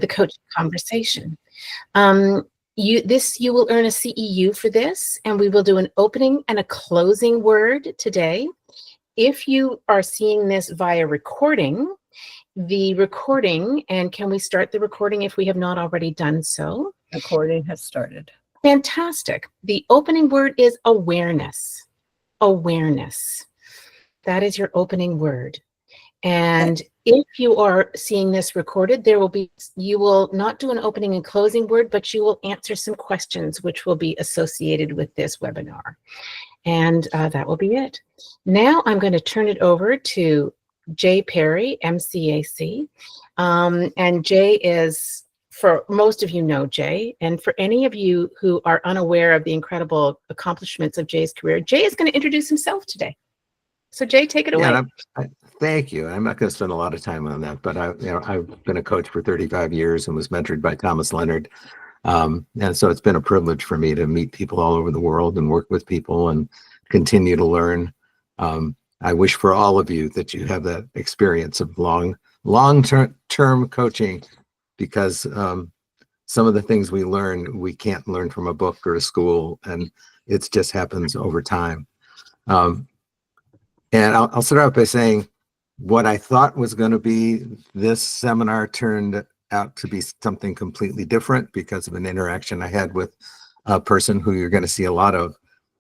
the coaching conversation. You will earn a CEU for this, and we will do an opening and a closing word today. If you are seeing this via recording, and can we start the recording if we have not already done so? Recording has started. Fantastic. The opening word is awareness. Awareness. That is your opening word. And if you are seeing this recorded, you will not do an opening and closing word, but you will answer some questions which will be associated with this webinar. And that will be it. Now I'm going to turn it over to Jay Perry, MCAC. And Jay is, for most of you know Jay, and for any of you who are unaware of the incredible accomplishments of Jay's career, Jay is going to introduce himself today. So Jay, take it away. Thank you. I'm not going to spend a lot of time on that, but I've been a coach for 35 years and was mentored by Thomas Leonard. And so it's been a privilege for me to meet people all over the world and work with people and continue to learn. I wish for all of you that you have that experience of long-term coaching, because some of the things we learn, we can't learn from a book or a school, and it just happens over time. And I'll start out by saying what I thought was going to be this seminar turned out to be something completely different because of an interaction I had with a person who you're going to see a lot of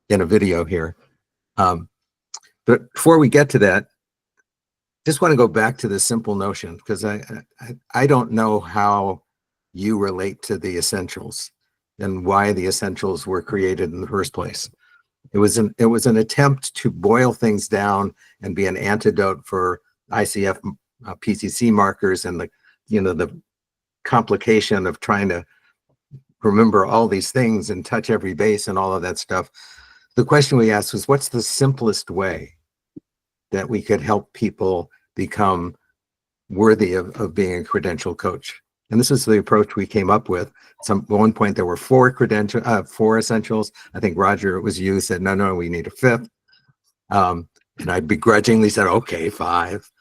in a video here. But before we get to that, just want to go back to this simple notion, because I don't know how you relate to the essentials and why the essentials were created in the first place. It was an attempt to boil things down and be an antidote for ICF PCC markers and the complication of trying to remember all these things and touch every base and all of that stuff. The question we asked was, what's the simplest way that we could help people become worthy of being a credential coach? And this is the approach we came up with. At one point there were four essentials. I think Roger, it was you, said, no, we need a fifth. And I begrudgingly said, okay, 5.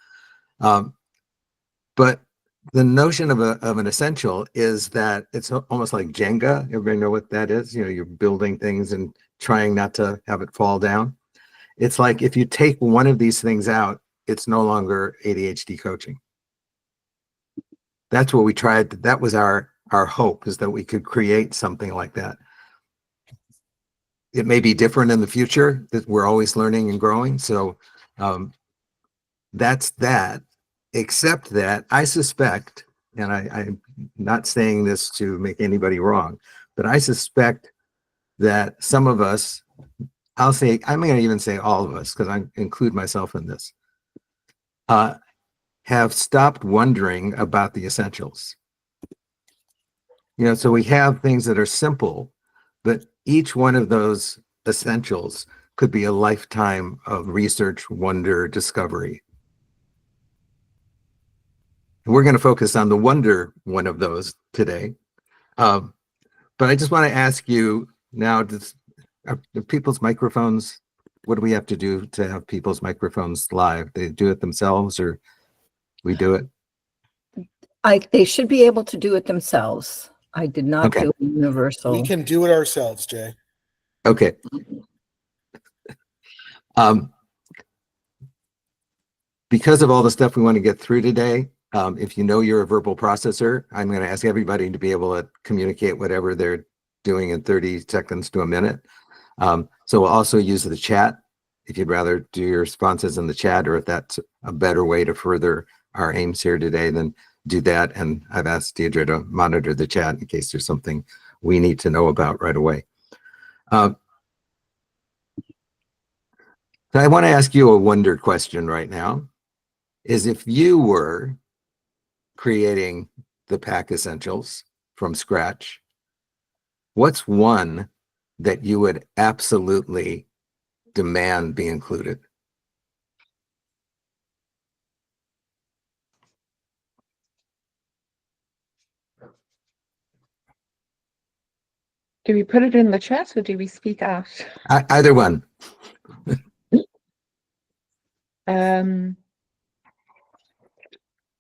But the notion of an essential is that it's almost like Jenga. Everybody know what that is? You're building things and trying not to have it fall down. It's like if you take one of these things out, it's no longer ADHD coaching. That's what we tried. That was our hope, is that we could create something like that. It may be different in the future, that we're always learning and growing. So that's that, except that I suspect, and I'm not saying this to make anybody wrong, but I suspect that some of us, I'm going to even say all of us, because I include myself in this, have stopped wondering about the essentials. So we have things that are simple, but each one of those essentials could be a lifetime of research, wonder, discovery. And we're going to focus on the wonder one of those today. But I just want to ask you now, are people's microphones, what do we have to do to have people's microphones live? They do it themselves, or we do it? They should be able to do it themselves. I did not do a universal. We can do it ourselves, Jay. Okay. Because of all the stuff we want to get through today, if you know you're a verbal processor, I'm going to ask everybody to be able to communicate whatever they're doing in 30 seconds to a minute. So we'll also use the chat if you'd rather do your responses in the chat, or if that's a better way to further our aims here today, then do that. And I've asked Deirdre to monitor the chat in case there's something we need to know about right away. So I want to ask you a wonder question right now, is if you were creating the PAAC Essentials from scratch, what's one that you would absolutely demand be included? Do we put it in the chat or do we speak out? Either one.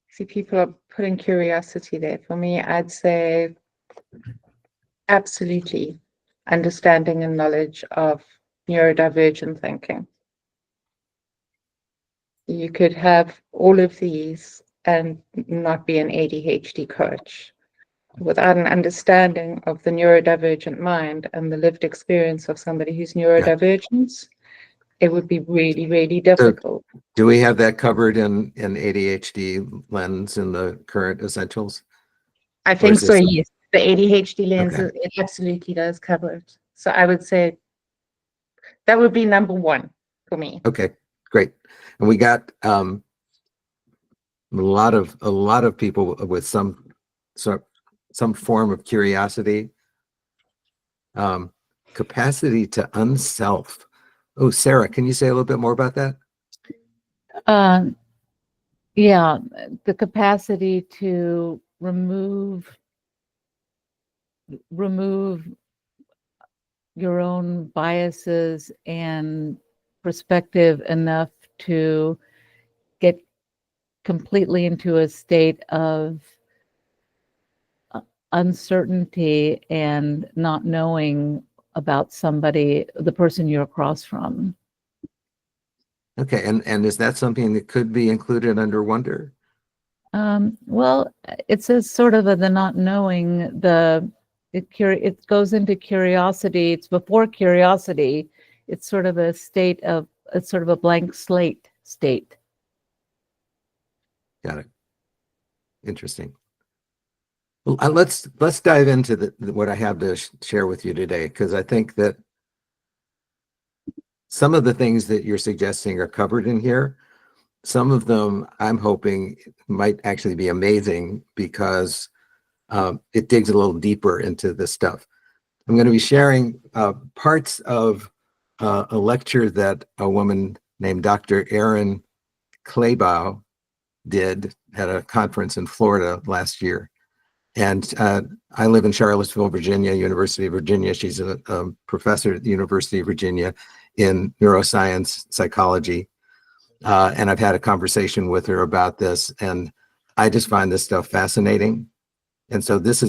See, people are putting curiosity there. For me, I'd say absolutely understanding and knowledge of neurodivergent thinking. You could have all of these and not be an ADHD coach. Without an understanding of the neurodivergent mind and the lived experience of somebody who's neurodivergent, it would be really, really difficult. Do we have that covered in ADHD lens in the current essentials? I Or think is so, this- yes. The ADHD lens, Okay. it absolutely does cover it. So I would say that would be number one for me. Okay, great. And we got a lot of people with some form of curiosity, capacity to unself. Oh, Sarah, can you say a little bit more about that? Yeah, the capacity to remove your own biases and perspective enough to get completely into a state of uncertainty and not knowing about somebody, the person you're across from. Okay, and is that something that could be included under wonder? Well, it says sort of the not knowing, it goes into curiosity. It's before curiosity. It's sort of a state of, it's sort of a blank slate state. Got it. Interesting. Well, let's dive into what I have to share with you today, because I think that some of the things that you're suggesting are covered in here. Some of them I'm hoping might actually be amazing because it digs a little deeper into this stuff. I'm going to be sharing parts of a lecture that a woman named Dr. Erin Claybaugh did at a conference in Florida last year. And I live in Charlottesville, Virginia, University of Virginia. She's a professor at the University of Virginia in neuroscience psychology. And I've had a conversation with her about this, and I just find this stuff fascinating. And so this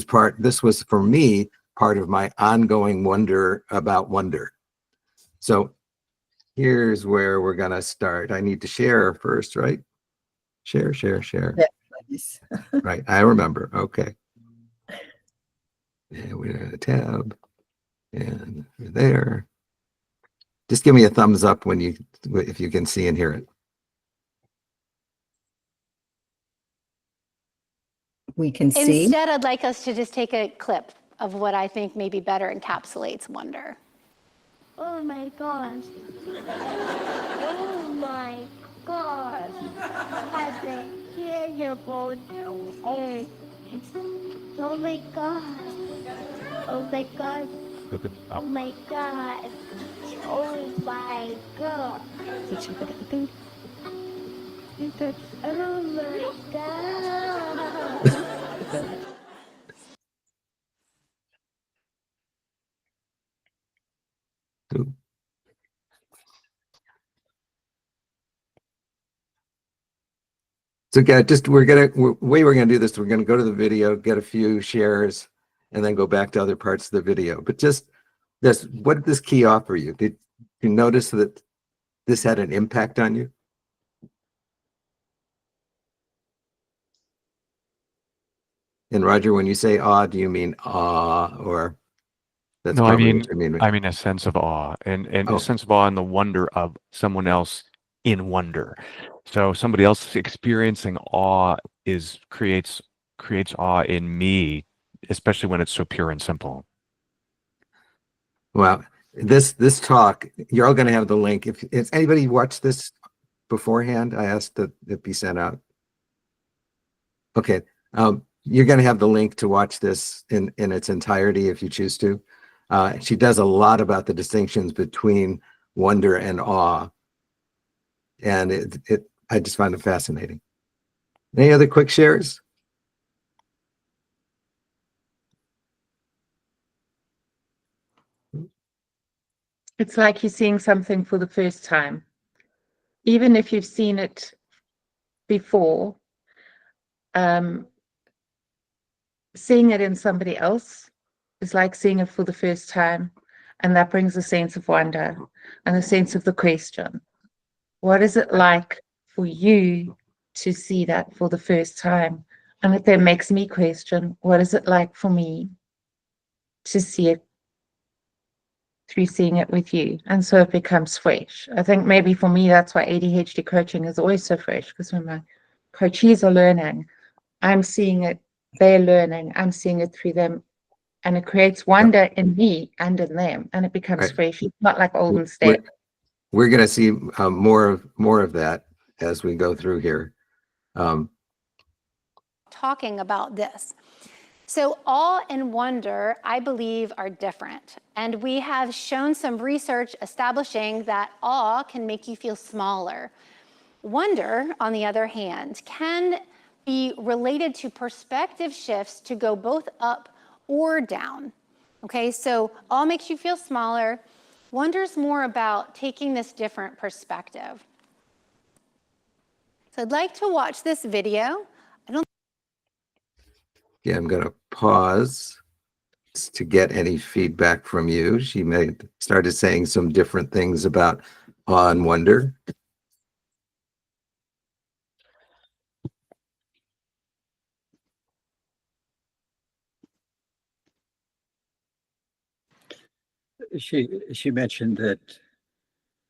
was for me part of my ongoing wonder about wonder. So here's where we're gonna start. I need to share first, right? Share. Yes. Right, I remember, okay. And we're in a tab, and we're there. Just give me a thumbs up if you can see and hear it. We can see. Instead, I'd like us to just take a clip of what I think maybe better encapsulates wonder. Oh my gosh. Oh my gosh. I've been here for oh. Oh my gosh. Oh my gosh. Oh my gosh. Oh my god. Oh my god. Ooh. So we're gonna do this. We're gonna go to the video, get a few shares, and then go back to other parts of the video. But just this, what did this key off for you? Did you notice that this had an impact on you? And Roger, when you say awe, do you mean awe, or that's No, I probably mean, what you mean? I mean a sense of awe and Oh. a sense of awe and the wonder of someone else in wonder. So somebody else experiencing awe creates awe in me, especially when it's so pure and simple. Well, this talk, you're all going to have the link. If anybody watched this beforehand, I asked that it be sent out. Okay, you're going to have the link to watch this in its entirety if you choose to. She does a lot about the distinctions between wonder and awe, and I just find it fascinating. Any other quick shares? It's like you're seeing something for the first time. Even if you've seen it before, seeing it in somebody else is like seeing it for the first time. And that brings a sense of wonder and a sense of the question. What is it like for you to see that for the first time? And it then makes me question, what is it like for me to see it through seeing it with you? And so it becomes fresh. I think maybe for me, that's why ADHD coaching is always so fresh, because when my coachees are learning, I'm seeing it, they're learning, I'm seeing it through them. And it creates wonder in me and in them, and it becomes Right. fresh. It's not like old and We're, stale. we're going to see more of that as we go through here. Talking about this. So awe and wonder, I believe, are different. And we have shown some research establishing that awe can make you feel smaller. Wonder, on the other hand, can be related to perspective shifts to go both up or down. Okay, so awe makes you feel smaller. Wonder's more about taking this different perspective. So I'd like to watch this video. Yeah, I'm going to pause to get any feedback from you. She started saying some different things about awe and wonder. She mentioned that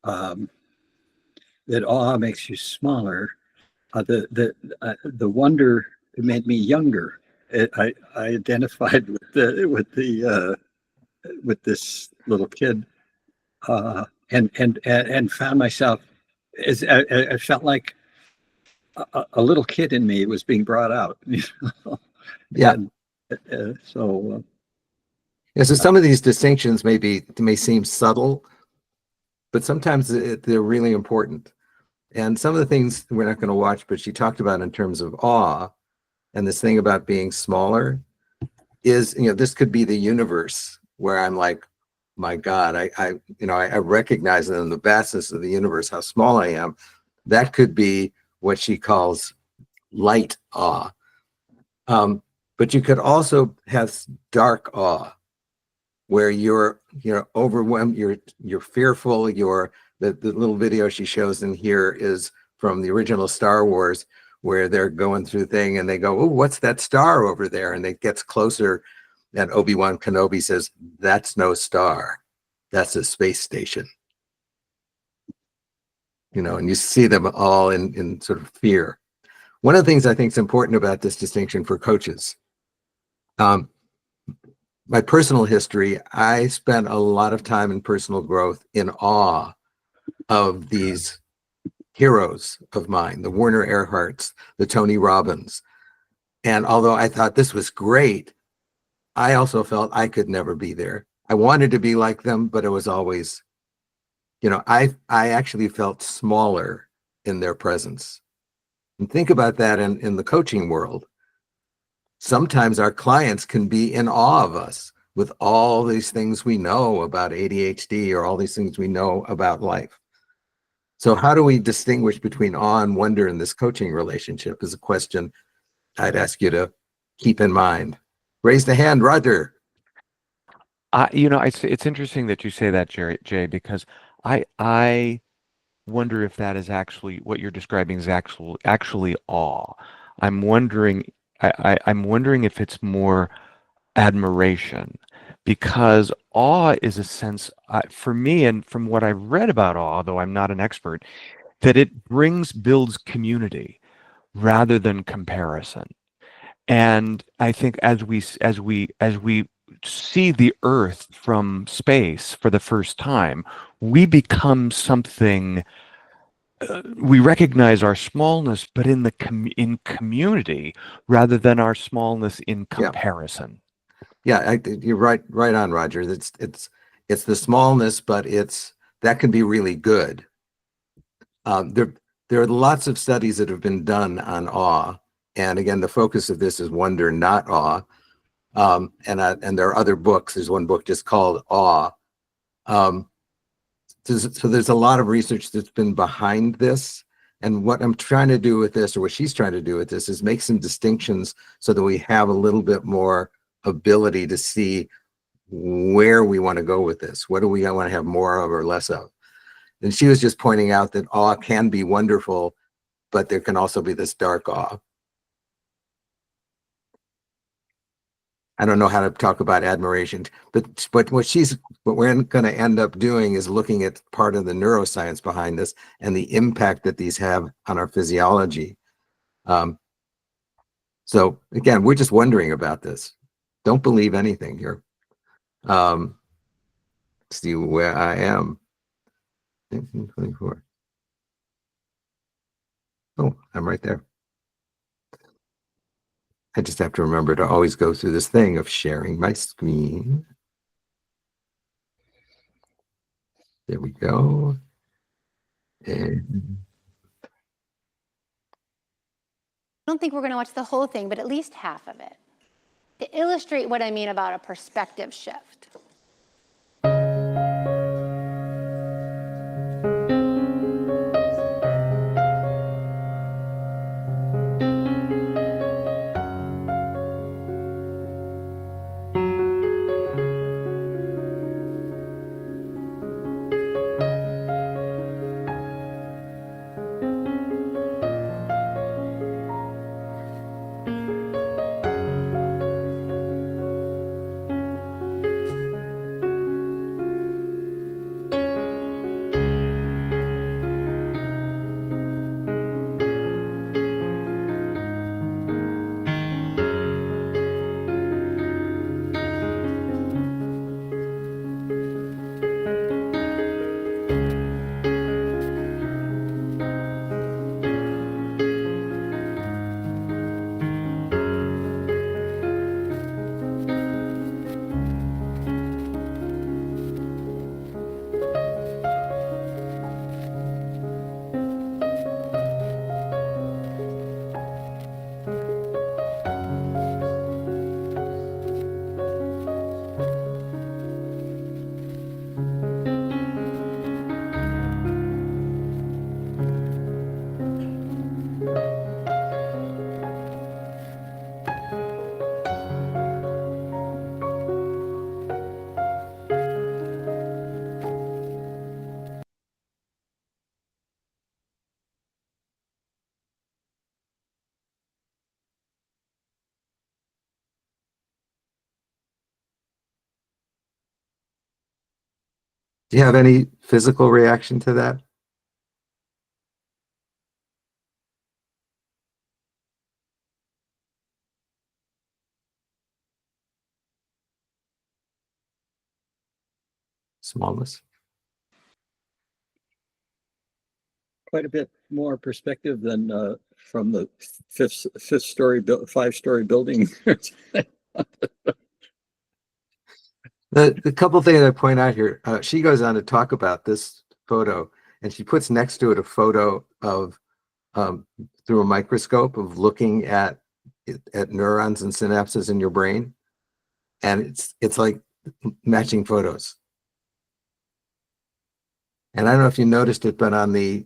that awe makes you smaller. The wonder made me younger. I identified with this little kid, and found myself as I felt like a little kid in me was being brought out. You know? Yeah. And, so. Yeah, so some of these distinctions may seem subtle, but sometimes they're really important. And some of the things we're not going to watch, but she talked about in terms of awe and this thing about being smaller is, this could be the universe where I'm like, my God, I recognize in the vastness of the universe how small I am. That could be what she calls light awe. But you could also have dark awe, where you're overwhelmed, you're fearful, the little video she shows in here is from the original Star Wars, where they're going through thing and they go, oh, what's that star over there? And it gets closer and Obi-Wan Kenobi says, that's no star, that's a space station. And you see them all in sort of fear. One of the things I think is important about this distinction for coaches, my personal history, I spent a lot of time in personal growth in awe of these heroes of mine, the Werner Erhards, the Tony Robbins. And although I thought this was great, I also felt I could never be there. I wanted to be like them, but it was always, I actually felt smaller in their presence. And think about that in the coaching world. Sometimes our clients can be in awe of us with all these things we know about ADHD or all these things we know about life. So how do we distinguish between awe and wonder in this coaching relationship is a question I'd ask you to keep in mind. Raise the hand, Roger. It's interesting that you say that, Jay, because I wonder if that is actually what you're describing is actually awe. I'm wondering if it's more admiration, because awe is a sense, for me, and from what I've read about awe, though I'm not an expert, that it builds community rather than comparison. And I think as we see the Earth from space for the first time, we become something. We recognize our smallness, but in community rather than our smallness in comparison. Yeah, you're right on, Roger. It's the smallness, but that can be really good. There are lots of studies that have been done on awe, and again, the focus of this is wonder, not awe. And there are other books. There's one book just called Awe. So there's a lot of research that's been behind this, And what I'm trying to do with this, or what she's trying to do with this, is make some distinctions so that we have a little bit more ability to see where we want to go with this. What do we want to have more of or less of? And she was just pointing out that awe can be wonderful, but there can also be this dark awe. I don't know how to talk about admiration, but what we're going to end up doing is looking at part of the neuroscience behind this and the impact that these have on our physiology. So again, we're just wondering about this. Don't believe anything here. See where I am. 1924. Oh, I'm right there. I just have to remember to always go through this thing of sharing my screen. There we go. And I don't think we're going to watch the whole thing, but at least half of it to illustrate what I mean about a perspective shift. do you have any physical reaction to that? Smallness. Quite a bit more perspective than from the fifth story, 5-story building. The couple things I point out here, she goes on to talk about this photo, and she puts next to it a photo of through a microscope of looking at neurons and synapses in your brain, and it's like matching photos. And I don't know if you noticed it, but on the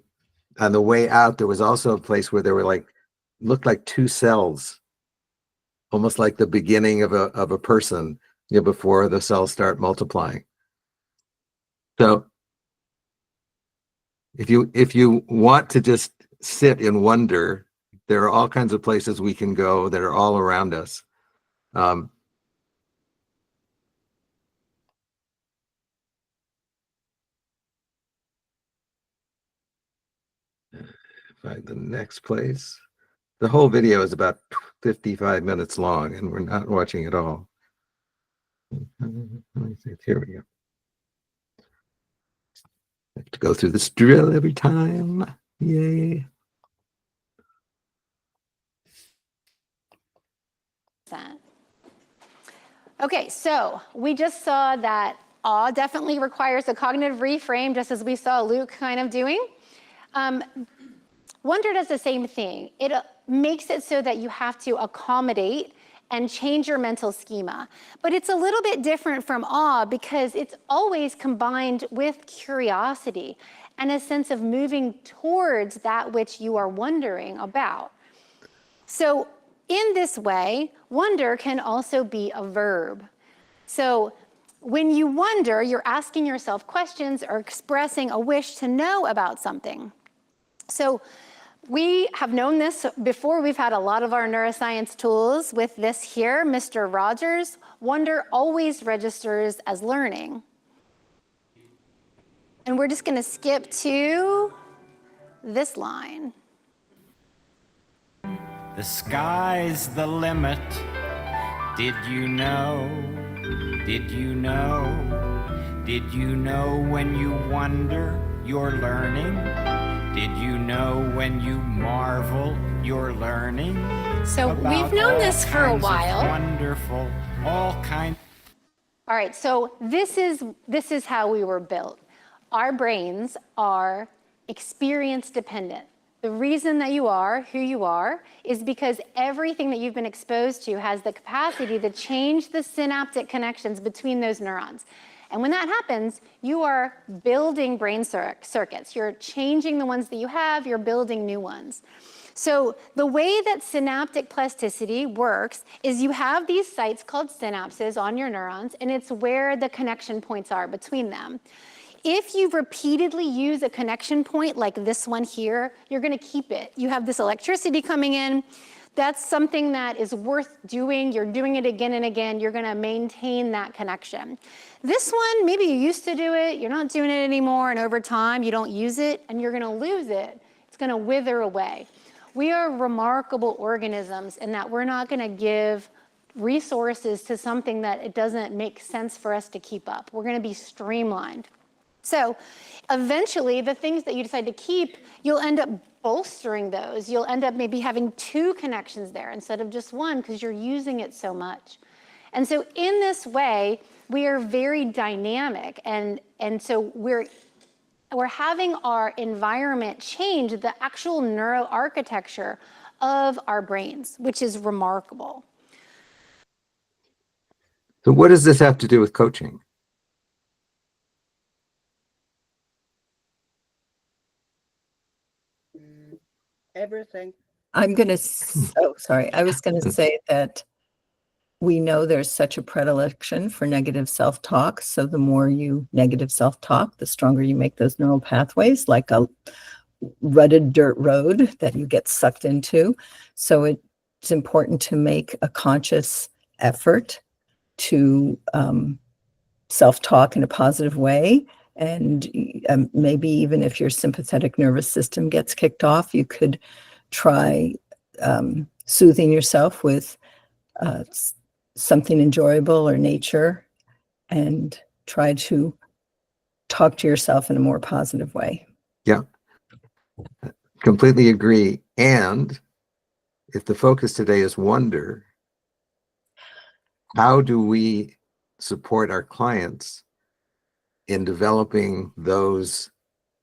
way out, there was also a place where there were looked like two cells, almost like the beginning of a person, before the cells start multiplying. So if you want to just sit and wonder, there are all kinds of places we can go that are all around us. Find the next place. The whole video is about 55 minutes long, and we're not watching it all. Here we go. I have to go through this drill every time. Yay. Okay, so we just saw that awe definitely requires a cognitive reframe, just as we saw Luke kind of doing. Wonder does the same thing. It makes it so that you have to accommodate and change your mental schema. But it's a little bit different from awe because it's always combined with curiosity. and a sense of moving towards that which you are wondering about. So in this way, wonder can also be a verb. So when you wonder, you're asking yourself questions or expressing a wish to know about something. So we have known this before. We've had a lot of our neuroscience tools with this here, Mr. Rogers. Wonder always registers as learning. And we're just going to skip to this line. The sky's the limit. Did you know? Did you know? Did you know when you wonder, you're learning? Did you know when you marvel, you're learning? So we've known this for a while. Wonderful, all kinds. All right, so this is how we were built. Our brains are experience dependent. The reason that you are who you are is because everything that you've been exposed to has the capacity to change the synaptic connections between those neurons. And when that happens, you are building brain circuits. You're changing the ones that you have, you're building new ones. So the way that synaptic plasticity works is you have these sites called synapses on your neurons, and it's where the connection points are between them. If you repeatedly use a connection point like this one here, you're going to keep it. You have this electricity coming in. That's something that is worth doing. You're doing it again and again. You're going to maintain that connection. This one, maybe you used to do it, you're not doing it anymore, and over time you don't use it, and you're going to lose it. It's going to wither away. We are remarkable organisms in that we're not going to give resources to something that it doesn't make sense for us to keep up. We're going to be streamlined. So eventually, the things that you decide to keep, you'll end up bolstering those. You'll end up maybe having two connections there instead of just one because you're using it so much. And so in this way, we are very dynamic. And so we're having our environment change the actual neuroarchitecture of our brains, which is remarkable. So what does this have to do with coaching? Everything. I was going to say that we know there's such a predilection for negative self-talk. So the more you negative self-talk, the stronger you make those neural pathways, like a rutted dirt road that you get sucked into. So it's important to make a conscious effort to self-talk in a positive way. And maybe even if your sympathetic nervous system gets kicked off, you could try soothing yourself with something enjoyable or nature, and try to talk to yourself in a more positive way. Yeah, completely agree. And if the focus today is wonder, how do we support our clients in developing those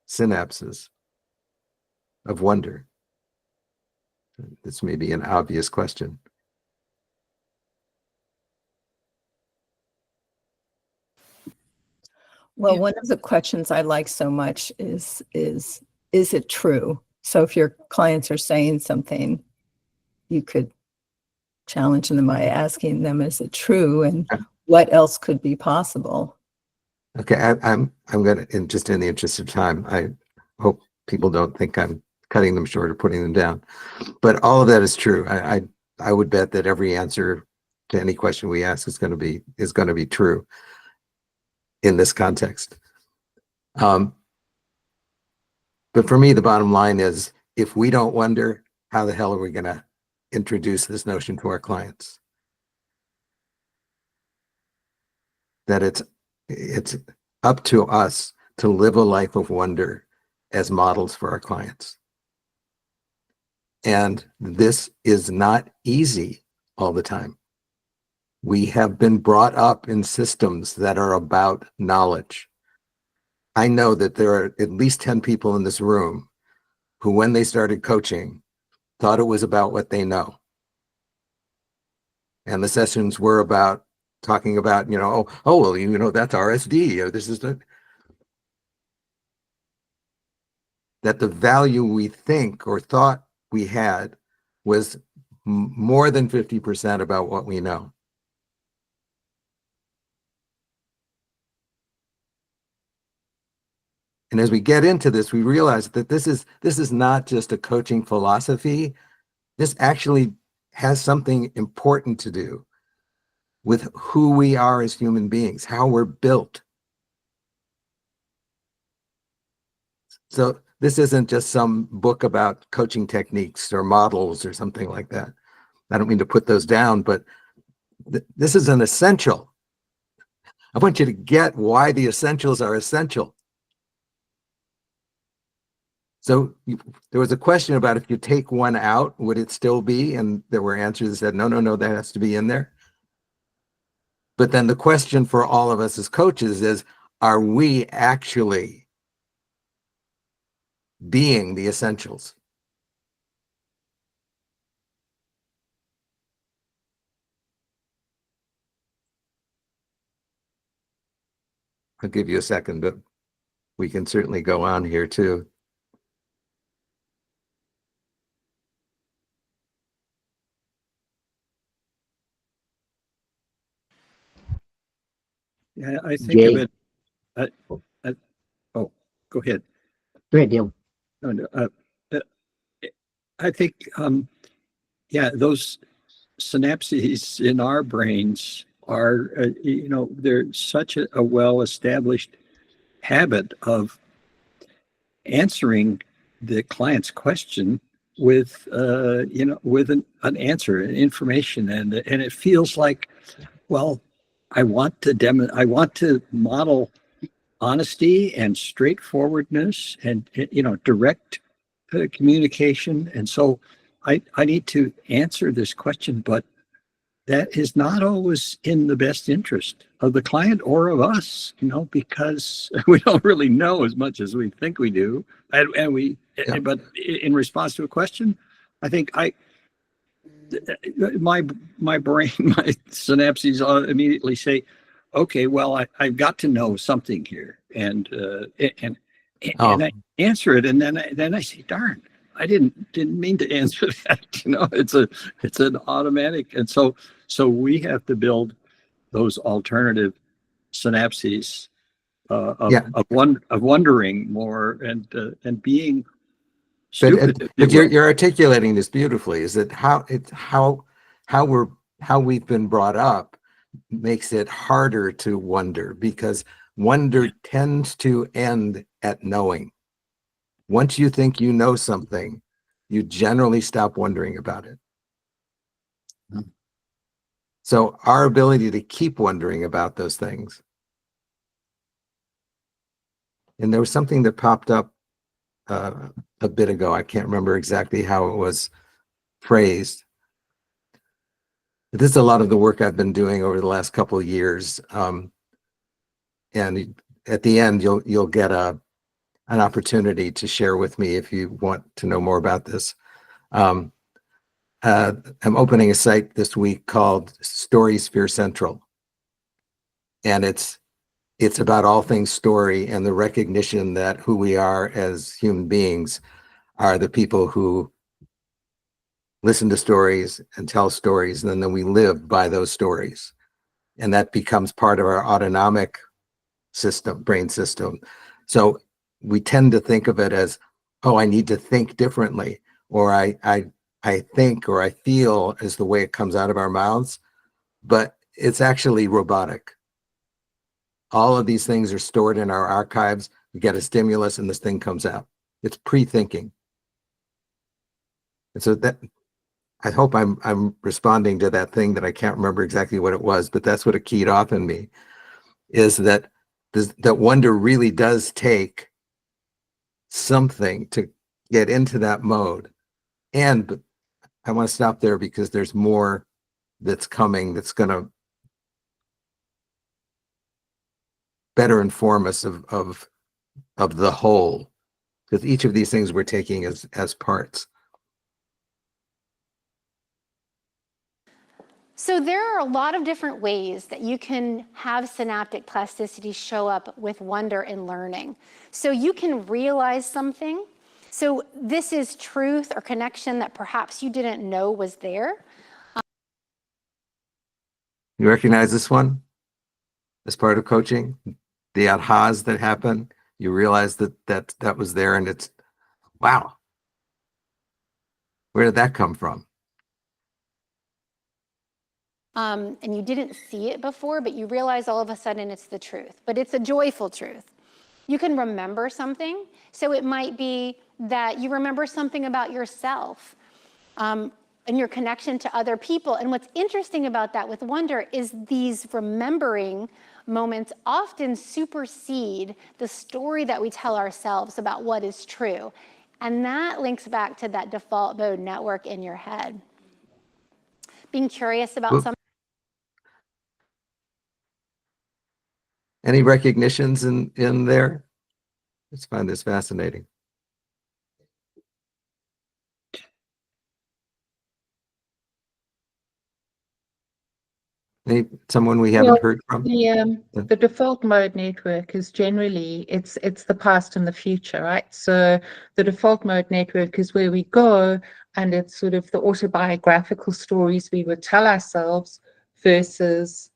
synapses of wonder? This may be an obvious question. Well, one of the questions I like so much is it true? So if your clients are saying something, you could challenge them by asking them, is it true? And what else could be possible? Okay, I'm gonna, just in the interest of time, I hope people don't think I'm cutting them short or putting them down. But all of that is true. I would bet that every answer to any question we ask is going to be true in this context. But for me, the bottom line is, if we don't wonder, how the hell are we going to introduce this notion to our clients? That it's up to us to live a life of wonder as models for our clients. And this is not easy all the time. We have been brought up in systems that are about knowledge. I know that there are at least 10 people in this room who, when they started coaching, thought it was about what they know. And the sessions were about talking about, well, that's RSD, or this is the. that the value we think or thought we had was more than 50% about what we know. And as we get into this, we realize that this is not just a coaching philosophy. This actually has something important to do with who we are as human beings, how we're built. So this isn't just some book about coaching techniques or models or something like that. I don't mean to put those down, but this is an essential. I want you to get why the essentials are essential. So there was a question about if you take one out, would it still be? And there were answers that said, no, no, no, that has to be in there. But then the question for all of us as coaches is, are we actually being the essentials? I'll give you a second, but we can certainly go on here too. Yeah, I think Jay. of it. Oh, go ahead. Go ahead, Dale. No, no, I think, yeah, those synapses in our brains are, they're such a well-established habit of answering the client's question with, with an answer, an information, and it feels like, well, I want to model honesty and straightforwardness and direct communication, and so I need to answer this question, but that is not always in the best interest of the client or of us, because we don't really know as much as we think we do, but in response to a question, I think my brain, my synapses immediately say, okay, well, I've got to know something here, and I answer it, and then I say, darn, I didn't mean to answer that. It's an automatic, and so we have to build those alternative synapses of wondering more and being stupid. But you're articulating this beautifully. Is that how we've been brought up makes it harder to wonder, because wonder tends to end at knowing. Once you think you know something, you generally stop wondering about it. So our ability to keep wondering about those things. And there was something that popped up a bit ago. I can't remember exactly how it was phrased. But this is a lot of the work I've been doing over the last couple of years. And at the end, you'll get an opportunity to share with me if you want to know more about this. I'm opening a site this week called Story Sphere Central. And it's about all things story and the recognition that who we are as human beings are the people who listen to stories and tell stories, and then we live by those stories. And that becomes part of our autonomic system, brain system. So we tend to think of it as, oh, I need to think differently, or I think or I feel is the way it comes out of our mouths, but it's actually robotic. All of these things are stored in our archives. We get a stimulus and this thing comes out. It's pre-thinking. And so that, I hope I'm responding to that thing that I can't remember exactly what it was, but that's what it keyed off in me, is that that wonder really does take something to get into that mode. And I want to stop there because there's more that's coming that's going to better inform us of the whole, because each of these things we're taking as parts. So there are a lot of different ways that you can have synaptic plasticity show up with wonder and learning. So you can realize something, So this is truth or connection that perhaps you didn't know was there. You recognize this one as part of coaching? The ahas that happen, you realize that was there, and it's, wow, where did that come from? And you didn't see it before, but you realize all of a sudden it's the truth, but it's a joyful truth. You can remember something. So it might be that you remember something about yourself and your connection to other people. And what's interesting about that with wonder is these remembering moments often supersede the story that we tell ourselves about what is true. And that links back to that default mode network in your head. Being curious about something. Any recognitions in there? I just find this fascinating. Someone we haven't heard from? The default mode network is generally, it's the past and the future, right? So the default mode network is where we go, and it's sort of the autobiographical stories we would tell ourselves versus,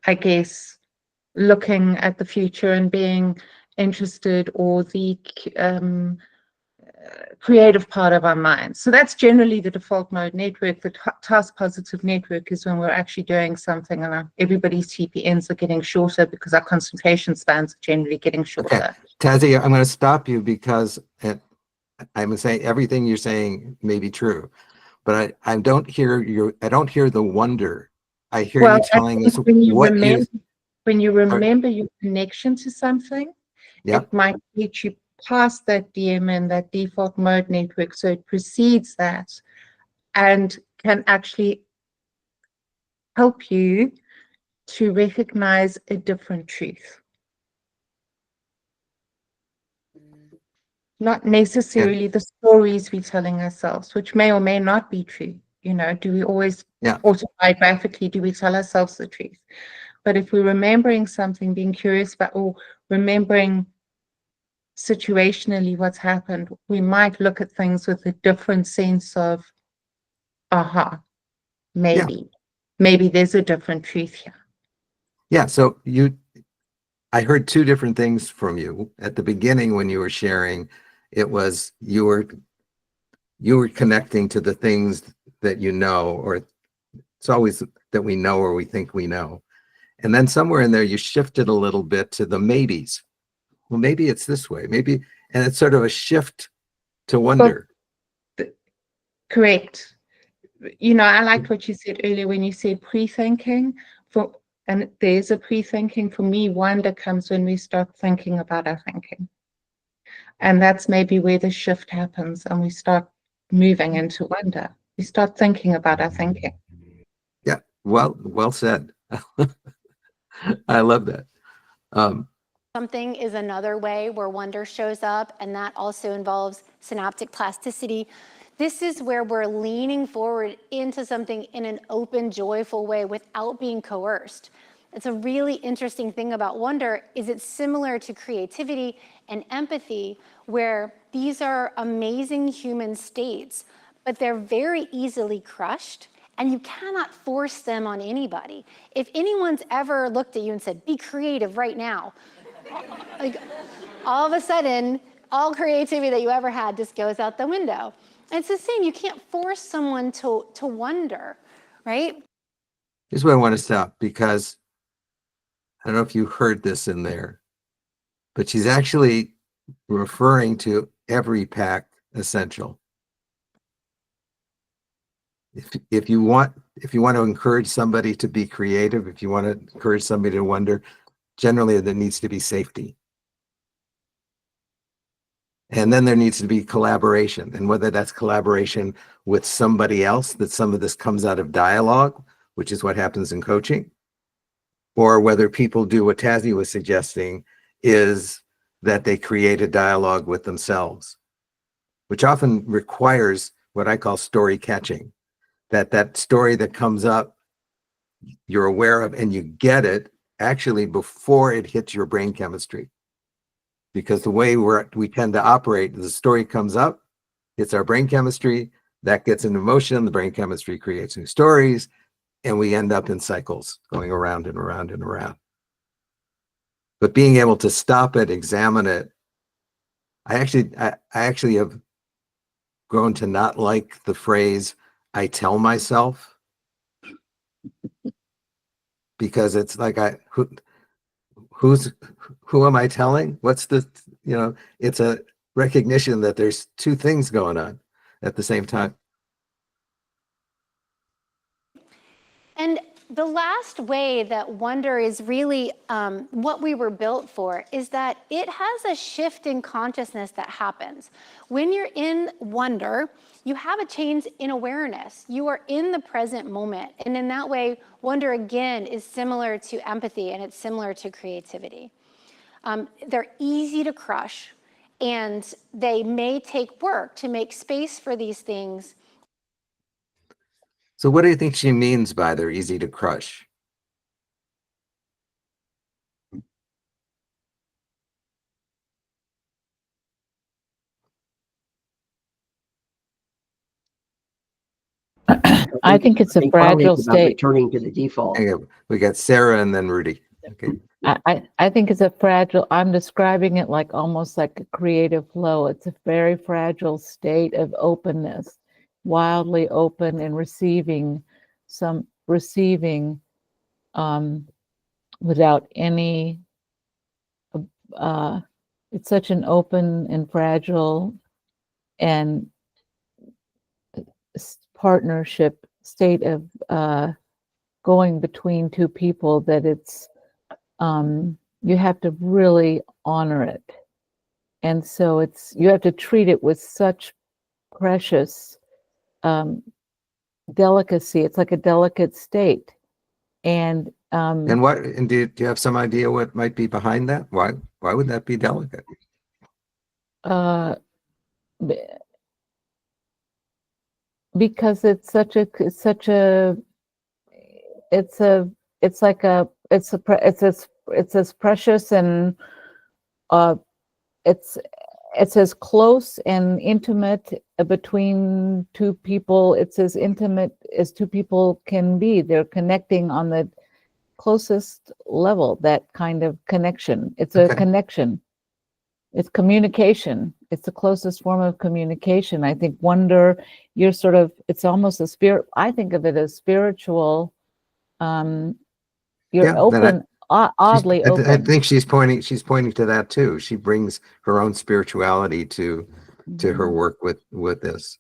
I guess, looking at the future and being interested, or the creative part of our minds. So that's generally the default mode network. The task positive network is when we're actually doing something and everybody's TPNs are getting shorter because our concentration spans are generally getting shorter. Okay. Tazzy, I'm going to stop you because I'm going to say everything you're saying may be true, but I don't hear the wonder. I hear you telling us when you what remember, is. when you remember your connection to something, it might get you past that DM and that default mode network, so it precedes that and can actually help you to recognize a different truth. Not necessarily the stories we're telling ourselves, which may or may not be true. You know, do we always autobiographically, do we tell ourselves the truth? But if we're remembering something, being curious about, or remembering situationally what's happened, we might look at things with a different sense of, aha, maybe there's a different truth here. Yeah, so I heard two different things from you at the beginning when you were sharing. It was you were connecting to the things that you know, or it's always that we know or we think we know. And then somewhere in there you shifted a little bit to the maybes. Well, maybe it's this way, maybe, and it's sort of a shift to wonder. Well, correct. You know, I liked what you said earlier when you said pre-thinking. And there's a pre-thinking. For me, wonder comes when we start thinking about our thinking. And that's maybe where the shift happens and we start moving into wonder. We start thinking about our thinking. Yeah, well said. I love that. Something is another way where wonder shows up, and that also involves synaptic plasticity. This is where we're leaning forward into something in an open, joyful way without being coerced. It's a really interesting thing about wonder is it's similar to creativity and empathy, where these are amazing human states, but they're very easily crushed, and you cannot force them on anybody. If anyone's ever looked at you and said, be creative right now, like all of a sudden, all creativity that you ever had just goes out the window. And it's the same, you can't force someone to wonder, right? Here's where I want to stop, because I don't know if you heard this in there, but she's actually referring to every PAAC essential. If you want to encourage somebody to be creative, if you want to encourage somebody to wonder, generally there needs to be safety. And then there needs to be collaboration, and whether that's collaboration with somebody else, that some of this comes out of dialogue, which is what happens in coaching, or whether people do what Tazzy was suggesting, is that they create a dialogue with themselves, which often requires what I call story catching, that story that comes up, you're aware of, and you get it actually before it hits your brain chemistry. because the way we tend to operate, the story comes up, it's our brain chemistry, that gets into motion, the brain chemistry creates new stories, and we end up in cycles going around and around and around. But being able to stop it, examine it, I actually have grown to not like the phrase "I tell myself," because it's like who am I telling? What's the, it's a recognition that there's two things going on at the same time. And the last way that wonder is really what we were built for is that it has a shift in consciousness that happens. When you're in wonder, you have a change in awareness. You are in the present moment. And in that way, wonder again is similar to empathy and it's similar to creativity. They're easy to crush and they may take work to make space for these things. So what do you think she means by they're easy to crush? I think it's a fragile about state. returning to the default. Okay, we got Sarah and then Rudy. Okay. I think it's a fragile, I'm describing it like almost like a creative flow. It's a very fragile state of openness, wildly open and receiving without any, it's such an open and fragile and partnership state of going between two people that it's, you have to really honor it. And so you have to treat it with such precious delicacy. It's like a delicate state. And do you have some idea what might be behind that? Why would that be delicate? Because it's as precious and it's as close and intimate between two people. It's as intimate as two people can be. They're connecting on the closest level, that kind of connection. It's a connection. It's communication. It's the closest form of communication. I think wonder, it's almost a spirit. I think of it as spiritual. You're open, oddly open. I think she's pointing to that too. She brings her own spirituality to her work with this.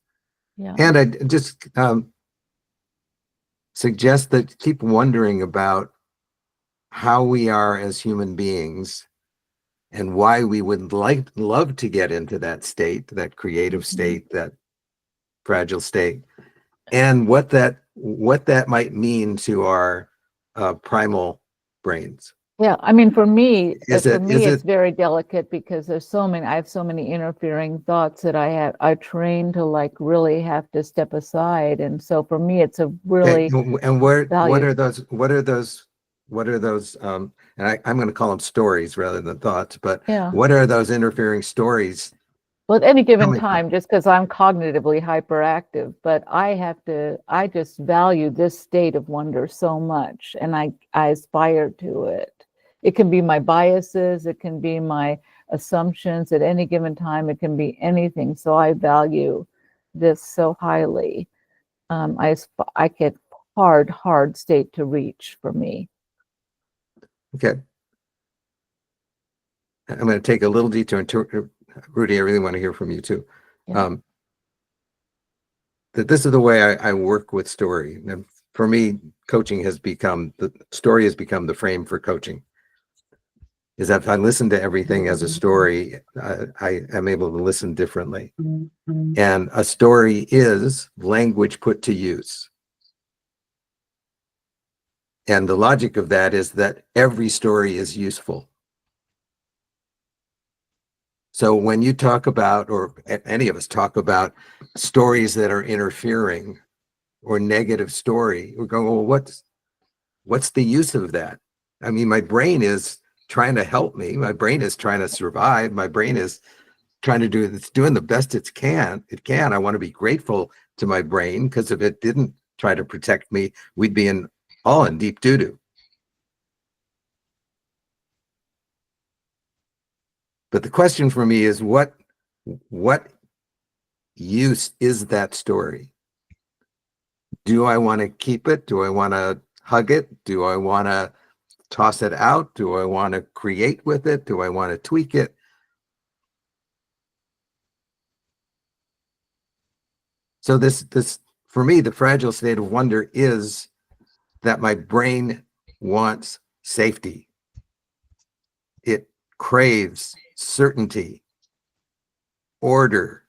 Yeah. And I just suggest that keep wondering about how we are as human beings and why we would love to get into that state, that creative state, that fragile state, and what that might mean to our primal brains. Yeah, I mean, for me, it's very delicate because I have so many interfering thoughts that I train to like really have to step aside. And so for me, it's a really and what are those and I'm going to call them stories rather than thoughts, but what are those interfering stories? Well, at any given time, just because I'm cognitively hyperactive, but I just value this state of wonder so much, and I aspire to it. It can be my biases, it can be my assumptions at any given time, it can be anything. So I value this so highly. I get hard state to reach for me. Okay. I'm going to take a little detour into Rudy. I really want to hear from you too. Yeah. That this is the way I work with story. And for me, coaching the story has become the frame for coaching. Is that if I listen to everything as a story, I am able to listen differently. And a story is language put to use. And the logic of that is that every story is useful. So when you talk about, or any of us talk about stories that are interfering or negative story, we're going, well, what's the use of that? I mean, my brain is trying to help me. My brain is trying to survive. My brain is trying to do, it's doing the best it can. I want to be grateful to my brain, because if it didn't try to protect me, we'd be all in deep doo-doo. But the question for me is, what use is that story? Do I want to keep it? Do I want to hug it? Do I want to toss it out? Do I want to create with it? Do I want to tweak it? So this for me, the fragile state of wonder is that my brain wants safety. It craves certainty, order.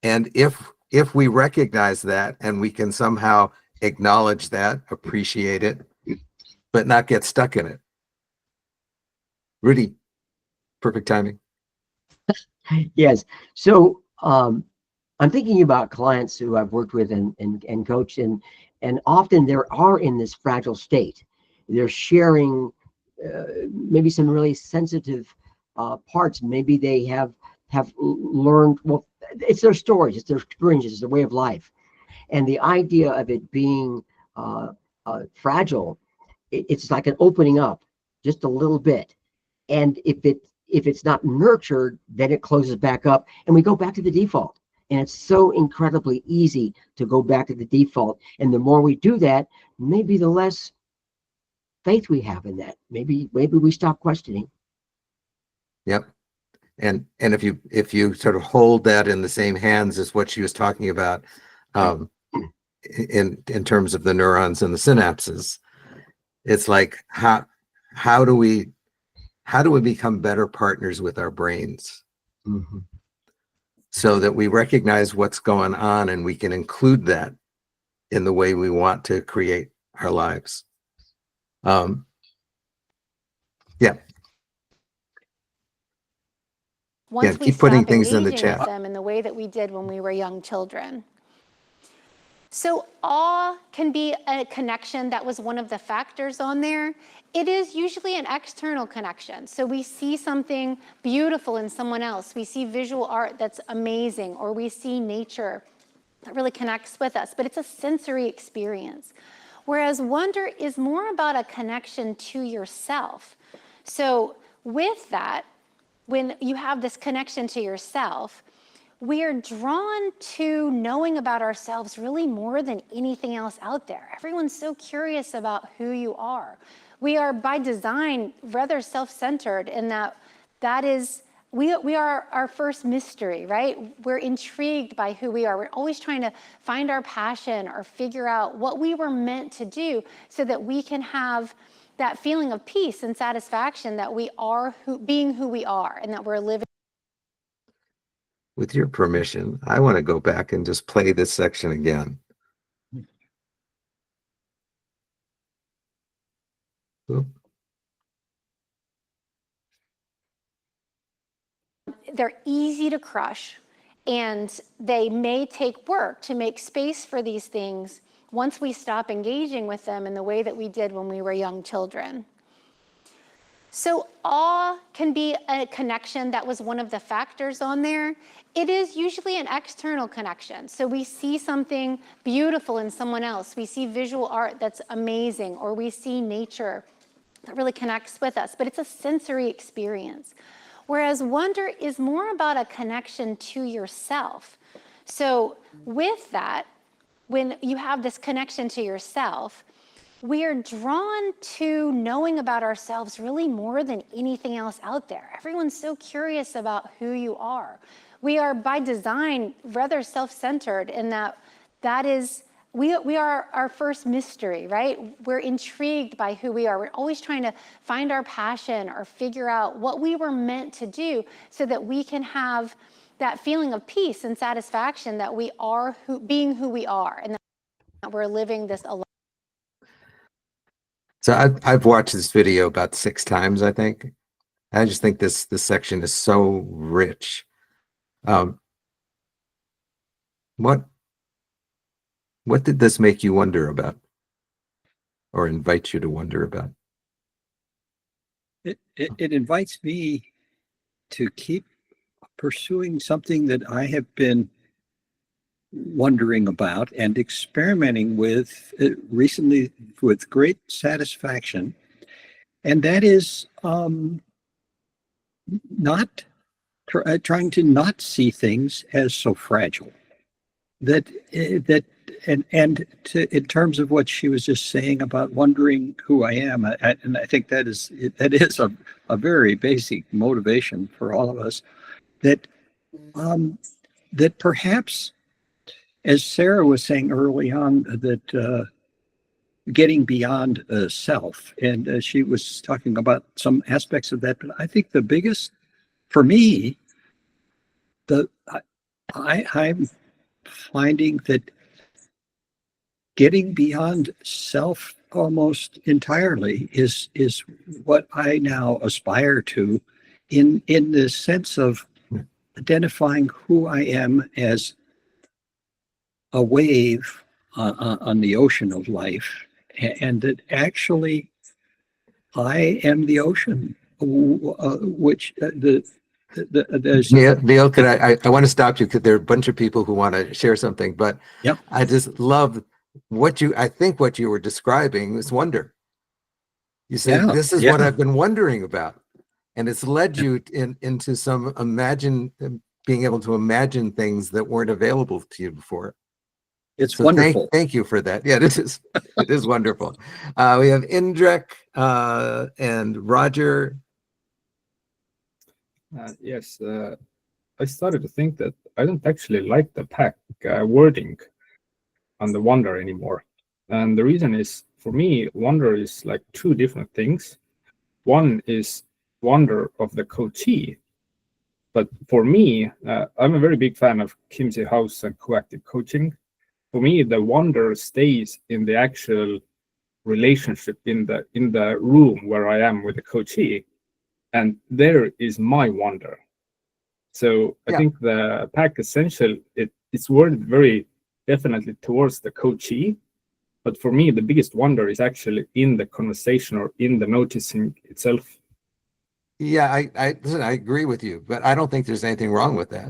And if we recognize that, and we can somehow acknowledge that, appreciate it, but not get stuck in it. Rudy, perfect timing. Yes. So I'm thinking about clients who I've worked with and coached, and often they are in this fragile state. They're sharing maybe some really sensitive parts. Maybe they have learned, well, it's their stories, it's their experiences, it's their way of life. And the idea of it being fragile, it's like an opening up just a little bit. And if it's not nurtured, then it closes back up and we go back to the default. And it's so incredibly easy to go back to the default. And the more we do that, maybe the less faith we have in that. Maybe we stop questioning. Yep. And if you sort of hold that in the same hands as what she was talking about, in terms of the neurons and the synapses, it's like, how do we become better partners with our brains? Mm-hmm. So that we recognize what's going on and we can include that in the way we want to create our lives. Yeah. Once we keep putting stop things in the engaging with chat. them in the way that we did when we were young children. So awe can be a connection. That was one of the factors on there. It is usually an external connection. So we see something beautiful in someone else. We see visual art that's amazing, or we see nature that really connects with us, but it's a sensory experience. Whereas wonder is more about a connection to yourself. So with that, when you have this connection to yourself, we are drawn to knowing about ourselves really more than anything else out there. Everyone's so curious about who you are. We are by design rather self-centered in that is, we are our first mystery, right? We're intrigued by who we are. We're always trying to find our passion or figure out what we were meant to do so that we can have that feeling of peace and satisfaction that we are being who we are and that we're living. With your permission, I want to go back and just play this section again. Oop. They're easy to crush, and they may take work to make space for these things once we stop engaging with them in the way that we did when we were young children. So awe can be a connection. That was one of the factors on there. It is usually an external connection. So we see something beautiful in someone else. We see visual art that's amazing, or we see nature that really connects with us, but it's a sensory experience. Whereas wonder is more about a connection to yourself. So with that, when you have this connection to yourself, we are drawn to knowing about ourselves really more than anything else out there. Everyone's so curious about who you are. We are by design rather self-centered in that is, we are our first mystery, right? We're intrigued by who we are. We're always trying to find our passion or figure out what we were meant to do so that we can have that feeling of peace and satisfaction that we are being who we are and that we're living this alive. So I've watched this video about 6 times, I think. I just think this section is so rich. What did this make you wonder about, or invite you to wonder about? it invites me to keep pursuing something that I have been wondering about and experimenting with recently with great satisfaction. And that is not trying to not see things as so fragile. And in terms of what she was just saying about wondering who I am, and I think that is a very basic motivation for all of us. That perhaps, as Sarah was saying early on, that getting beyond self, and she was talking about some aspects of that. But I think the biggest, for me, I'm finding that getting beyond self almost entirely is what I now aspire to, in the sense of identifying who I am as a wave on the ocean of life, and that actually I am the ocean, which there's Neil, could I want to stop you because there are a bunch of people who want to share something, but Yep. I just love I think what you were describing is wonder. You say, Yeah, this is yeah. what I've been wondering about. And it's led you into some being able to imagine things that weren't available to you before. It's So wonderful. Thank you for that. Yeah, it is wonderful. We have Indrek and Roger. Yes, I started to think that I don't actually like the PAAC wording on the wonder anymore. And the reason is, for me, wonder is like two different things. One is wonder of the coachee. But for me, I'm a very big fan of Kimsey House and coactive coaching. For me, the wonder stays in the actual relationship in the room where I am with the coachee. And there is my wonder. So I think the PAAC essential, it's worded very definitely towards the coachee. But for me, the biggest wonder is actually in the conversation or in the noticing itself. Yeah, listen, I agree with you, but I don't think there's anything wrong with that.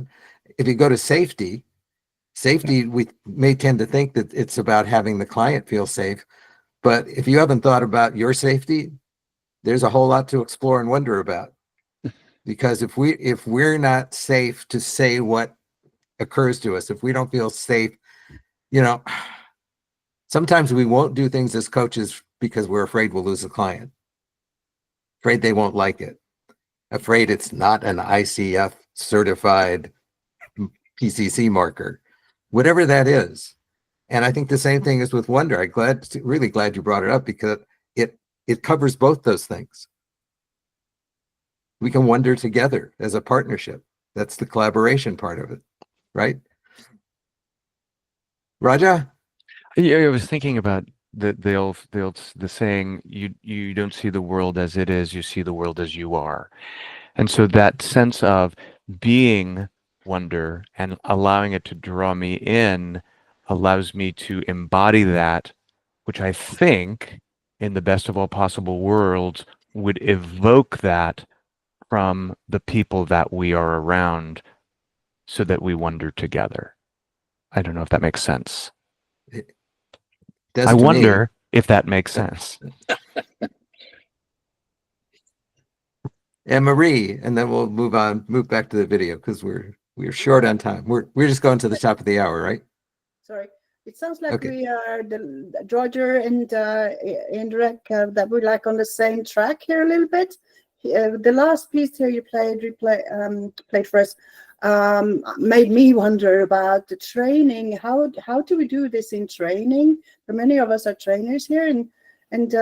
If you go to safety, we may tend to think that it's about having the client feel safe. But if you haven't thought about your safety, there's a whole lot to explore and wonder about. Because if we're not safe to say what occurs to us, if we don't feel safe, sometimes we won't do things as coaches because we're afraid we'll lose a client, afraid they won't like it, afraid it's not an ICF certified PCC marker, whatever that is. And I think the same thing is with wonder. Really glad you brought it up, because it covers both those things. We can wonder together as a partnership. That's the collaboration part of it, right? Raja? Yeah, I was thinking about the saying, you don't see the world as it is, you see the world as you are. And so that sense of being wonder and allowing it to draw me in allows me to embody that, which I think in the best of all possible worlds would evoke that from the people that we are around, so that we wonder together. I don't know if that makes sense. I wonder if that makes sense. And Marie, and then we'll move back to the video, because we're short on time. We're just going to the top of the hour, right? Sorry. It sounds like Okay. we are Roger and Indrek, that we're like on the same track here a little bit. The last piece here you played for us made me wonder about the training. How do we do this in training? For many of us are trainers here, and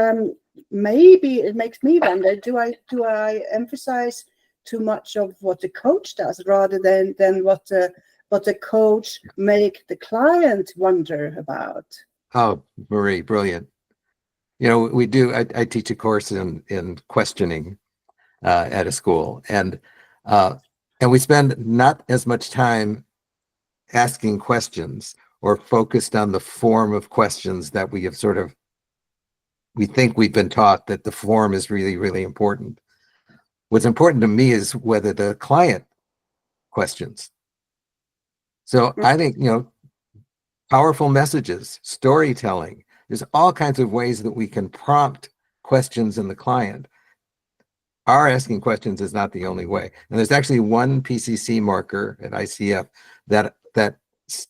maybe it makes me wonder: do I emphasize too much of what the coach does rather than what the coach make the client wonder about? Oh, Marie, brilliant. We do. I teach a course in questioning at a school, and we spend not as much time asking questions or focused on the form of questions that we have we think we've been taught that the form is really, really important. What's important to me is whether the client questions. So I think, powerful messages, storytelling, there's all kinds of ways that we can prompt questions in the client. Our asking questions is not the only way. And there's actually one PCC marker at ICF that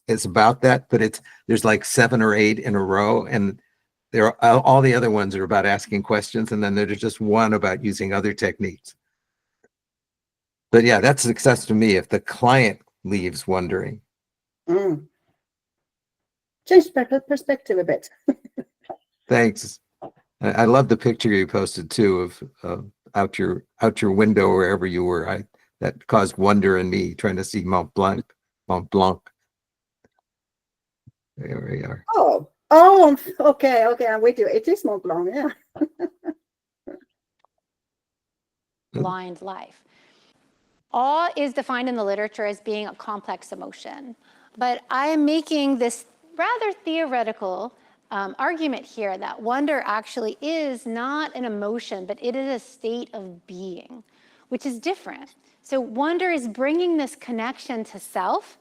is about that, but there's like 7 or 8 in a row, and all the other ones are about asking questions, and then there's just one about using other techniques. But yeah, that's success to me if the client leaves wondering. Change perspective a bit. Thanks. I love the picture you posted too of out your window wherever you were. That caused wonder in me trying to see Mont Blanc. There we are. Oh, okay, I'm with you. It is Mont Blanc, yeah. Blind life. Awe is defined in the literature as being a complex emotion, but I am making this rather theoretical argument here that wonder actually is not an emotion, but it is a state of being, which is different. So wonder is bringing this connection to self,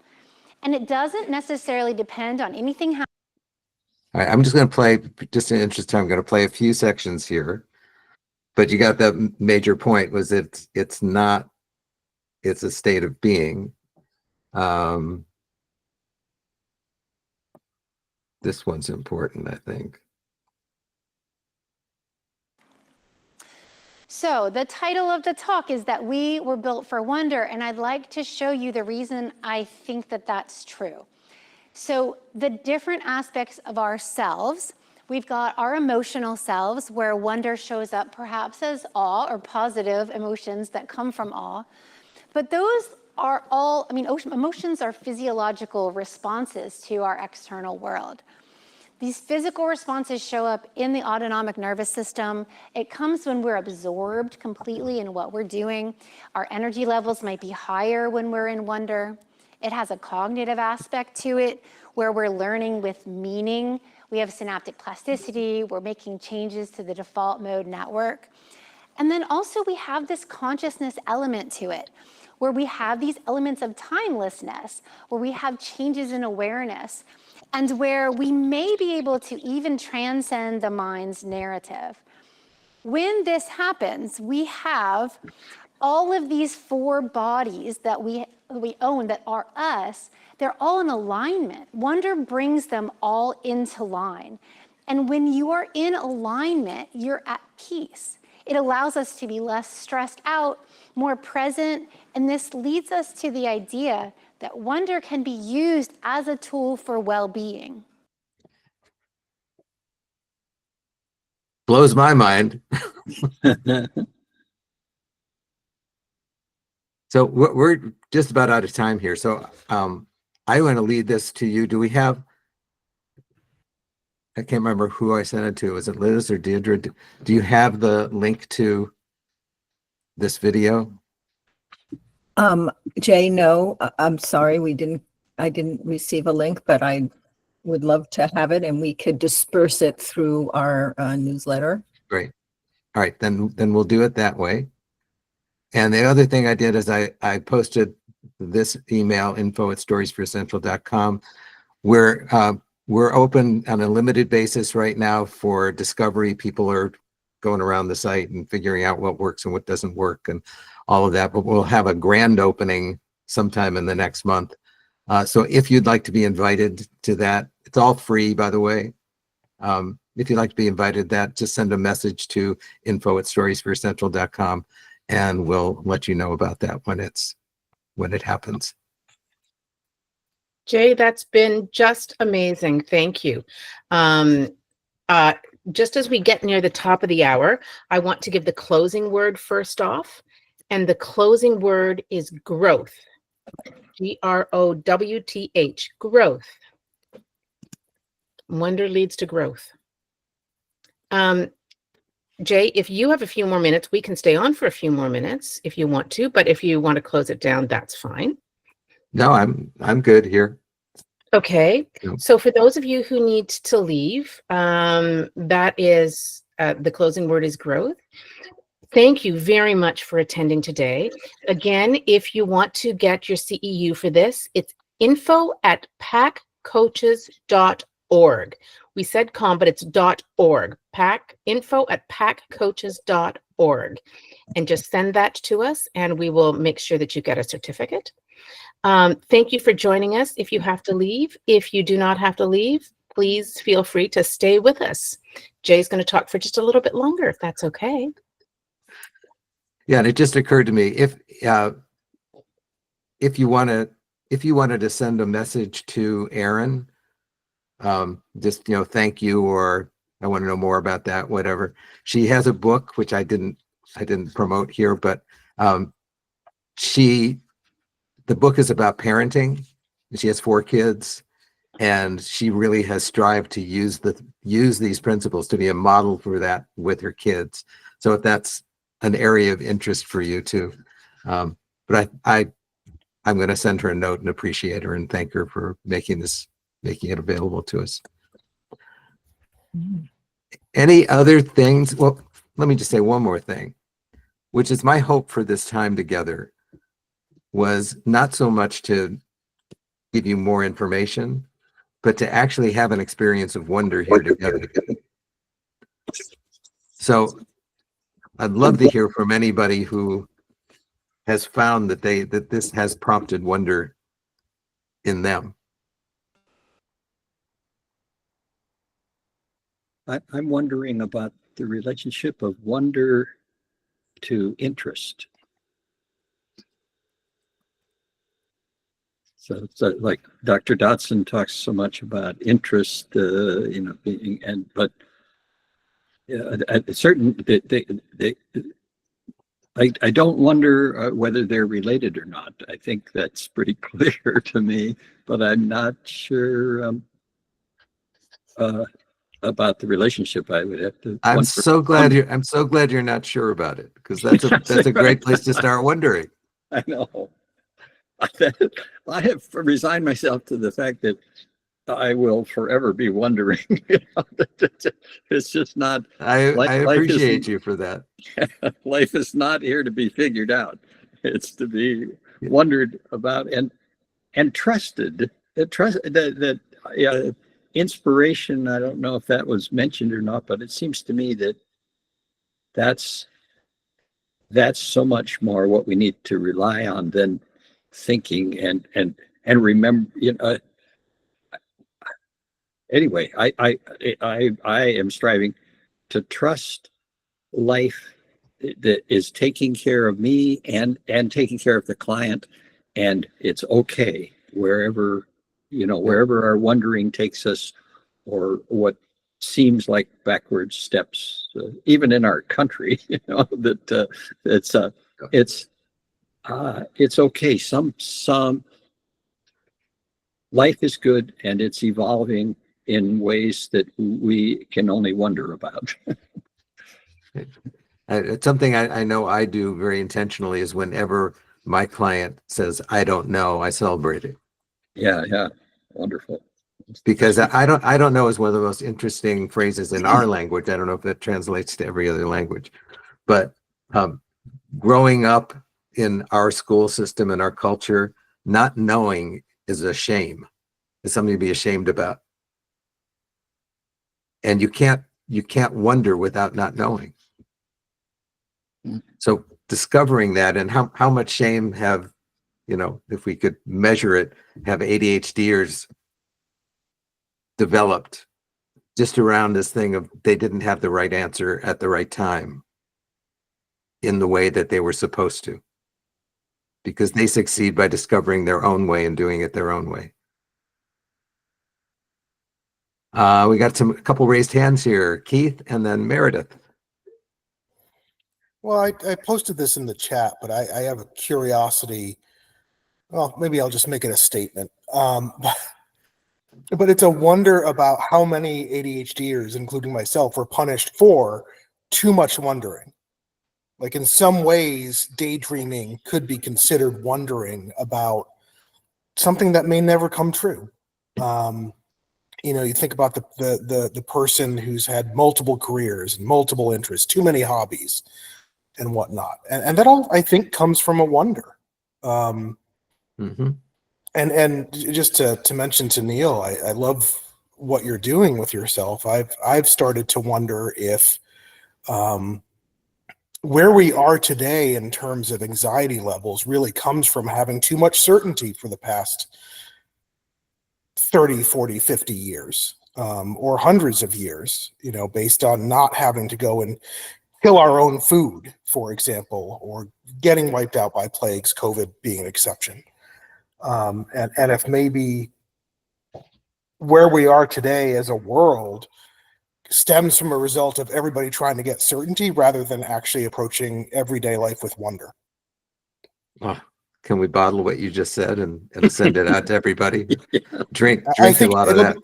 and it doesn't necessarily depend on anything happening. All right, I'm just going to play, just in the interest of time, I'm going to play a few sections here. But you got the major point was it's a state of being. This one's important, I think. So the title of the talk is that we were built for wonder, and I'd like to show you the reason I think that that's true. So the different aspects of ourselves, we've got our emotional selves where wonder shows up perhaps as awe or positive emotions that come from awe. But those are all, emotions are physiological responses to our external world. These physical responses show up in the autonomic nervous system. It comes when we're absorbed completely in what we're doing. Our energy levels might be higher when we're in wonder. It has a cognitive aspect to it where we're learning with meaning. We have synaptic plasticity. We're making changes to the default mode network. And then also we have this consciousness element to it, where we have these elements of timelessness, where we have changes in awareness, and where we may be able to even transcend the mind's narrative. When this happens, we have all of these 4 bodies that we own that are us. They're all in alignment. Wonder brings them all into line. And when you are in alignment, you're at peace. It allows us to be less stressed out, more present, and this leads us to the idea that wonder can be used as a tool for well-being. Blows my mind. So we're just about out of time here. So I want to lead this to you. Do we have, I can't remember who I sent it to. Was it Liz or Deirdre? Do you have the link to this video? Jay, no, I'm sorry, I didn't receive a link, but I would love to have it, and we could disperse it through our newsletter. Great. All right, then we'll do it that way. And the other thing I did is I posted this email, info@storiesforcentral.com. We're open on a limited basis right now for discovery. People are going around the site and figuring out what works and what doesn't work and all of that, but we'll have a grand opening sometime in the next month. So if you'd like to be invited to that, it's all free, by the way. If you'd like to be invited to that, just send a message to info@storiesforcentral.com and we'll let you know about that when it happens. Jay, that's been just amazing. Thank you. Just as we get near the top of the hour, I want to give the closing word first off. And the closing word is growth. Growth. Growth. Wonder leads to growth. Jay, if you have a few more minutes, we can stay on for a few more minutes if you want to, but if you want to close it down, that's fine. No, I'm good here. Okay. So for those of you who need to leave, that is the closing word is growth. Thank you very much for attending today. Again, if you want to get your CEU for this, it's info@paaccoaches.org. We said .com, but it's .org. info@paaccoaches.org. And just send that to us, and we will make sure that you get a certificate. Thank you for joining us. If you have to leave, if you do not have to leave, please feel free to stay with us. Jay's going to talk for just a little bit longer, if that's okay. Yeah, and it just occurred to me, if you wanted to send a message to Erin, just thank you, or I want to know more about that, whatever. She has a book which I didn't promote here, but the book is about parenting. She has 4 kids, and she really has strived to use these principles to be a model for that with her kids. So if that's an area of interest for you too, but I'm going to send her a note and appreciate her and thank her for making it available to us. Any other things? Well, let me just say one more thing, which is my hope for this time together was not so much to give you more information, but to actually have an experience of wonder here together. So I'd love to hear from anybody who has found that this has prompted wonder in them. I'm wondering about the relationship of wonder to interest. So like Dr. Dotson talks so much about interest, but at a certain, I don't wonder whether they're related or not. I think that's pretty clear to me, but I'm not sure about the relationship. I would have to. I'm so glad you're not sure about it, because that's a great place to start wondering. I know. I have resigned myself to the fact that I will forever be wondering. It's just not. I appreciate you for that. Life is not here to be figured out. It's to be wondered about and trusted. That inspiration. I don't know if that was mentioned or not, but it seems to me that that's so much more what we need to rely on than thinking and remember. Anyway, I am striving to trust life that is taking care of me and taking care of the client, and it's okay wherever our wondering takes us, or what seems like backward steps, even in our country. That it's okay. Some life is good, and it's evolving in ways that we can only wonder about. It's something I know I do very intentionally, is whenever my client says, I don't know, I celebrate it. Yeah. Wonderful. Because I don't know is one of the most interesting phrases in our language. I don't know if that translates to every other language, but growing up in our school system and our culture, not knowing is a shame. It's something to be ashamed about. And you can't wonder without not knowing. So discovering that, and how much shame have, if we could measure it, have ADHDers developed just around this thing of they didn't have the right answer at the right time in the way that they were supposed to, because they succeed by discovering their own way and doing it their own way. We got a couple raised hands here, Keith and then Meredith. Well, I posted this in the chat, but I have a curiosity. Well, maybe I'll just make it a statement. But it's a wonder about how many ADHDers, including myself, were punished for too much wondering. Like, in some ways, daydreaming could be considered wondering about something that may never come true. You think about the person who's had multiple careers and multiple interests, too many hobbies. and whatnot. And that all, I think, comes from a wonder. Mhm. And just to mention to Neil, I love what you're doing with yourself. I've started to wonder if where we are today in terms of anxiety levels really comes from having too much certainty for the past 30, 40, 50 years, or hundreds of years, based on not having to go and kill our own food, for example, or getting wiped out by plagues, COVID being an exception. And if maybe where we are today as a world stems from a result of everybody trying to get certainty rather than actually approaching everyday life with wonder. Oh, can we bottle what you just said and send it out to everybody? Drink I a think lot of that.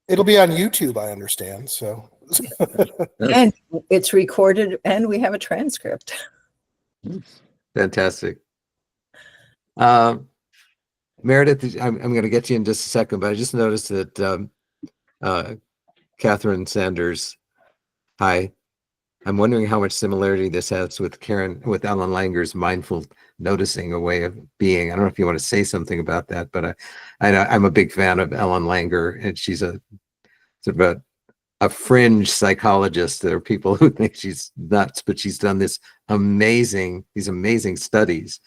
it'll be on YouTube, I understand. So, And it's recorded and we have a transcript. Fantastic. Meredith, I'm going to get you in just a second, but I just noticed that Catherine Sanders, hi. I'm wondering how much similarity this has with Ellen Langer's mindful noticing, a way of being. I don't know if you want to say something about that, but I'm a big fan of Ellen Langer, and she's a sort of a fringe psychologist. There are people who think she's nuts, but she's done these amazing studies.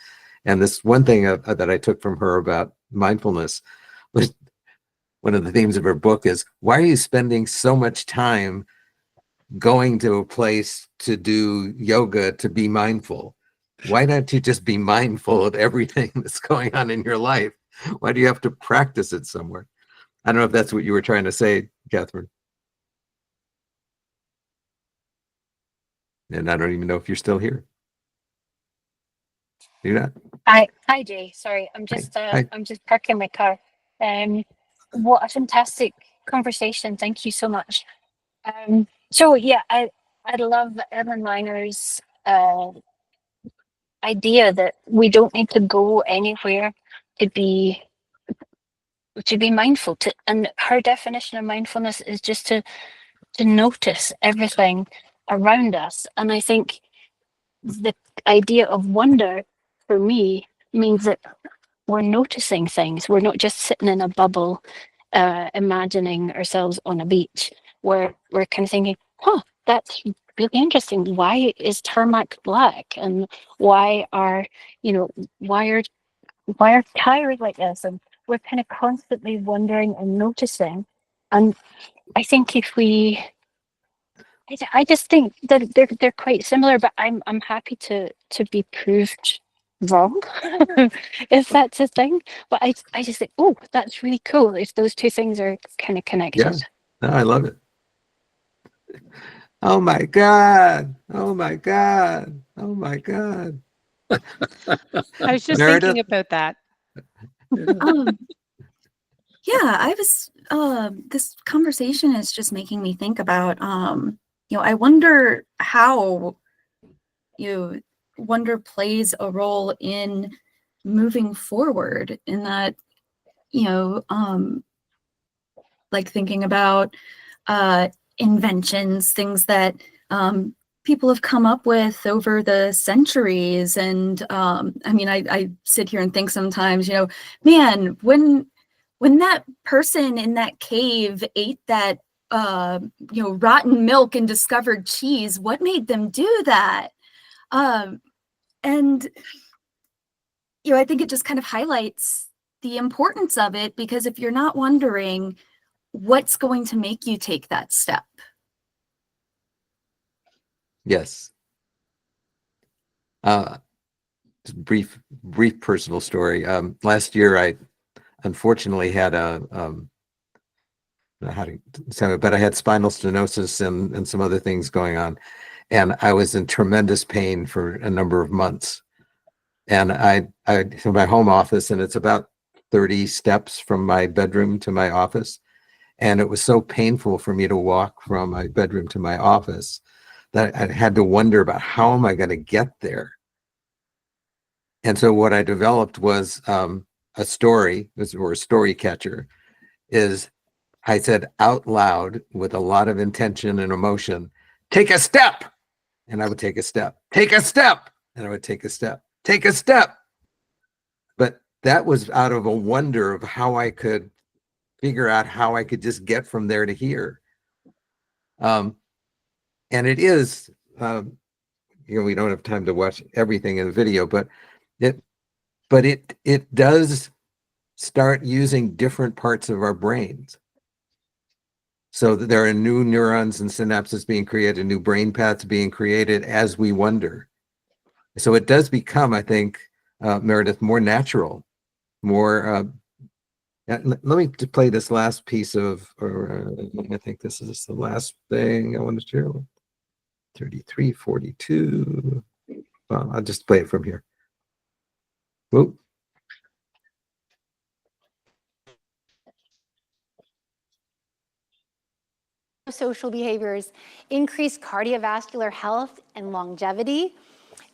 And this one thing that I took from her about mindfulness was one of the themes of her book is, why are you spending so much time going to a place to do yoga to be mindful? Why don't you just be mindful of everything that's going on in your life? Why do you have to practice it somewhere? I don't know if that's what you were trying to say, Catherine. And I don't even know if you're still here. You're not? Hi Jay. Sorry, I'm just Hi. I'm just parking my car. What a fantastic conversation. Thank you so much. So yeah, I love Ellen Langer's idea that we don't need to go anywhere to be mindful. And her definition of mindfulness is just to notice everything around us. And I think the idea of wonder for me means that we're noticing things. We're not just sitting in a bubble, imagining ourselves on a beach. We're kind of thinking, that's really interesting. Why is tarmac black? And why are tires like this? And we're kind of constantly wondering and noticing. And I think I just think that they're quite similar, but I'm happy to be proved wrong, if that's a thing. But I just think, oh, that's really cool if those two things are kind of connected. Yeah, no, I love it. Oh my God. Oh my God. Oh my God. I was just Meredith? thinking about that. Yeah, I was this conversation is just making me think about I wonder how wonder plays a role in moving forward, in that like thinking about inventions, things that people have come up with over the centuries. And I mean, I sit here and think sometimes, man, when that person in that cave ate that rotten milk and discovered cheese, what made them do that? And I think it just kind of highlights the importance of it, because if you're not wondering, what's going to make you take that step? Yes. Just brief personal story. Last year, I unfortunately had but I had spinal stenosis and some other things going on, and I was in tremendous pain for a number of months. And I to my home office, and it's about 30 steps from my bedroom to my office. And it was so painful for me to walk from my bedroom to my office that I had to wonder about, how am I going to get there? And so what I developed was a story, or a story catcher, is I said out loud with a lot of intention and emotion, take a step. and I would take a step, and I would take a step. But that was out of a wonder of how I could figure out how I could just get from there to here. And it is, we don't have time to watch everything in the video, but it does start using different parts of our brains. So that there are new neurons and synapses being created, new brain paths being created as we wonder. So it does become, I think, Meredith, more natural, more. Let me play this last piece of, I think this is the last thing I want to share. 33:42. Well, I'll just play it from here. Whoop. Social behaviors increase cardiovascular health and longevity,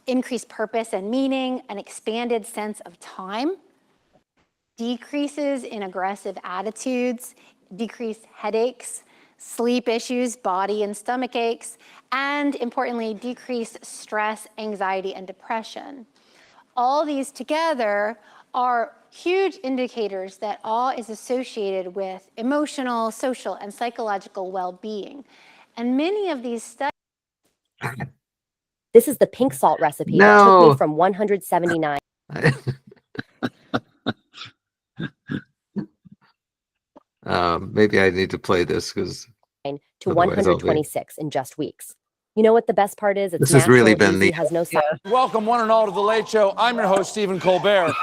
increase purpose and meaning, an expanded sense of time, decreases in aggressive attitudes, decrease headaches, sleep issues, body and stomach aches, and importantly, decrease stress, anxiety, and depression. All these together are huge indicators that awe is associated with emotional, social, and psychological well-being. And many of these studies. This is the pink salt recipe that took me from 179. Maybe I need to play this because to 126 in just weeks. You know what the best part is? It's this has really been easy, the has no side. Welcome one and all to the Late Show. I'm your host, Stephen Colbert.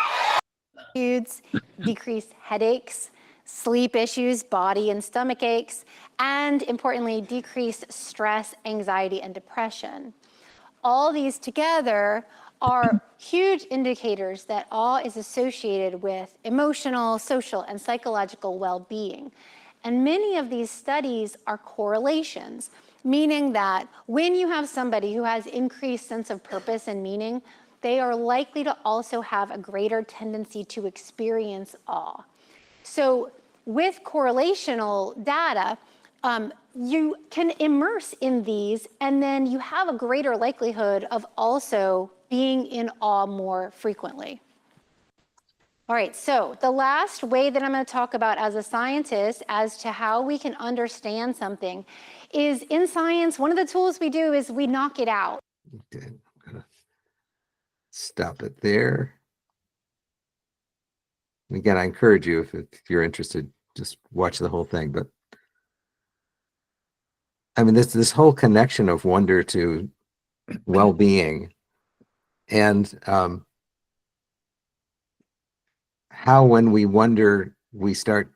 Decrease headaches, sleep issues, body and stomach aches, and importantly, decrease stress, anxiety, and depression. All these together are huge indicators that awe is associated with emotional, social, and psychological well-being. And many of these studies are correlations, meaning that when you have somebody who has increased sense of purpose and meaning, they are likely to also have a greater tendency to experience awe. So with correlational data, you can immerse in these, and then you have a greater likelihood of also being in awe more frequently. All right, so the last way that I'm going to talk about as a scientist as to how we can understand something is in science, one of the tools we do is we knock it out. Okay, I'm gonna stop it there. Again, I encourage you, if you're interested, just watch the whole thing. But I mean, this whole connection of wonder to well-being, and how when we wonder, we start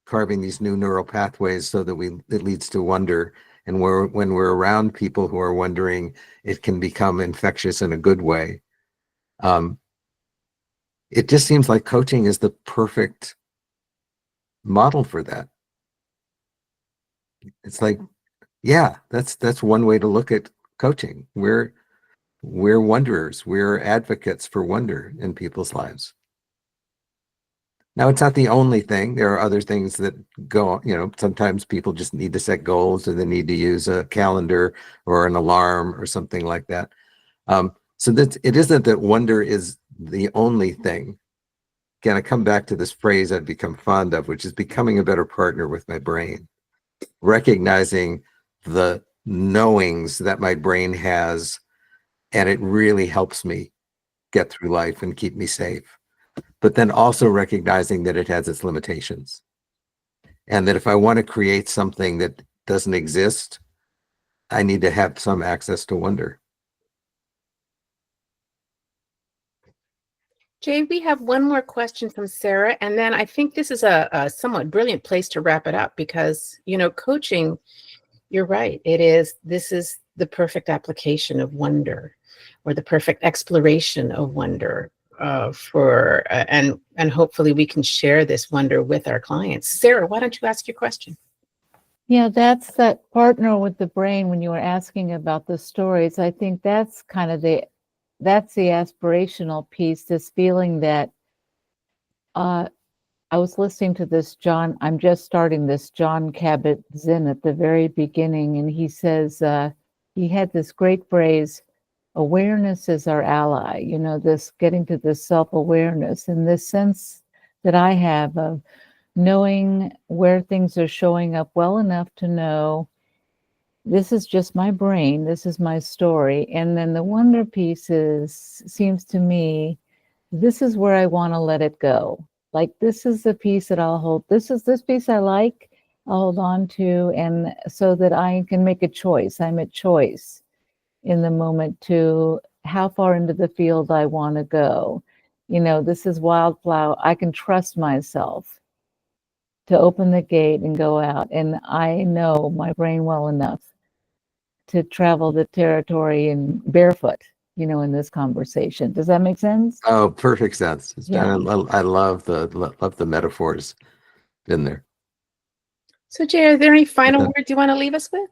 carving these new neural pathways so that it leads to wonder. And when we're around people who are wondering, it can become infectious in a good way. It just seems like coaching is the perfect model for that. It's like, yeah, that's one way to look at coaching. We're wanderers. We're advocates for wonder in people's lives. Now, it's not the only thing. There are other things that go, sometimes people just need to set goals, or they need to use a calendar or an alarm or something like that. So that it isn't that wonder is the only thing. Again, I come back to this phrase I've become fond of, which is becoming a better partner with my brain, recognizing the knowings that my brain has, and it really helps me get through life and keep me safe. But then also recognizing that it has its limitations, and that if I want to create something that doesn't exist, I need to have some access to wonder. Jay, we have one more question from Sarah, and then I think this is a somewhat brilliant place to wrap it up, because, coaching, you're right. This is the perfect application of wonder, or the perfect exploration of wonder. And hopefully we can share this wonder with our clients. Sarah, why don't you ask your question? Yeah, that's that partner with the brain. When you were asking about the stories, I think that's kind of that's the aspirational piece, this feeling that I was listening to this I'm just starting this John Kabat-Zinn at the very beginning, and he says, he had this great phrase, awareness is our ally, you know, this getting to this self-awareness and this sense that I have of knowing where things are showing up well enough to know this is just my brain, this is my story. And then the wonder piece seems to me, this is where I want to let it go. Like, this is the piece that I'll hold. This piece I like, I'll hold on to, and so that I can make a choice. I'm at choice in the moment to how far into the field I want to go. You know, this is wildflower. I can trust myself to open the gate and go out. And I know my brain well enough to travel the territory in barefoot, you know, in this conversation. Does that make sense? Oh, perfect sense. Yeah. I love the metaphors in there. So, Jay, are there any final words you want to leave us with?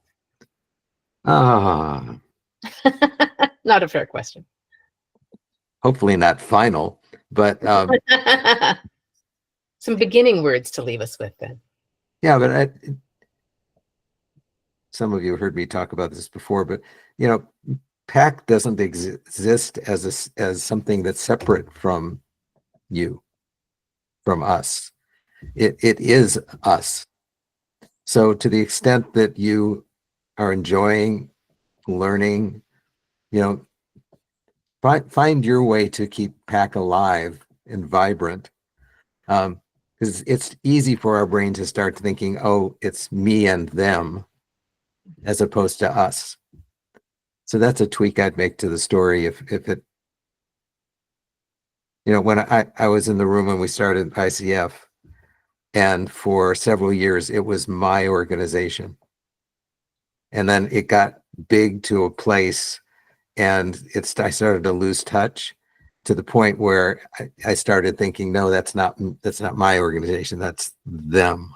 Ah, Not a fair question. hopefully not final, but Some beginning words to leave us with then. yeah, but some of you heard me talk about this before, but you know, PAAC doesn't exist as something that's separate from you, from us. It is us. So to the extent that you are enjoying learning, you know, find your way to keep PAAC alive and vibrant. Because it's easy for our brain to start thinking, oh, it's me and them, as opposed to us. So that's a tweak I'd make to the story if it, you know, when I was in the room when we started ICF, and for several years it was my organization. And then it got big to a place and I started to lose touch to the point where I started thinking, no, that's not my organization, that's them.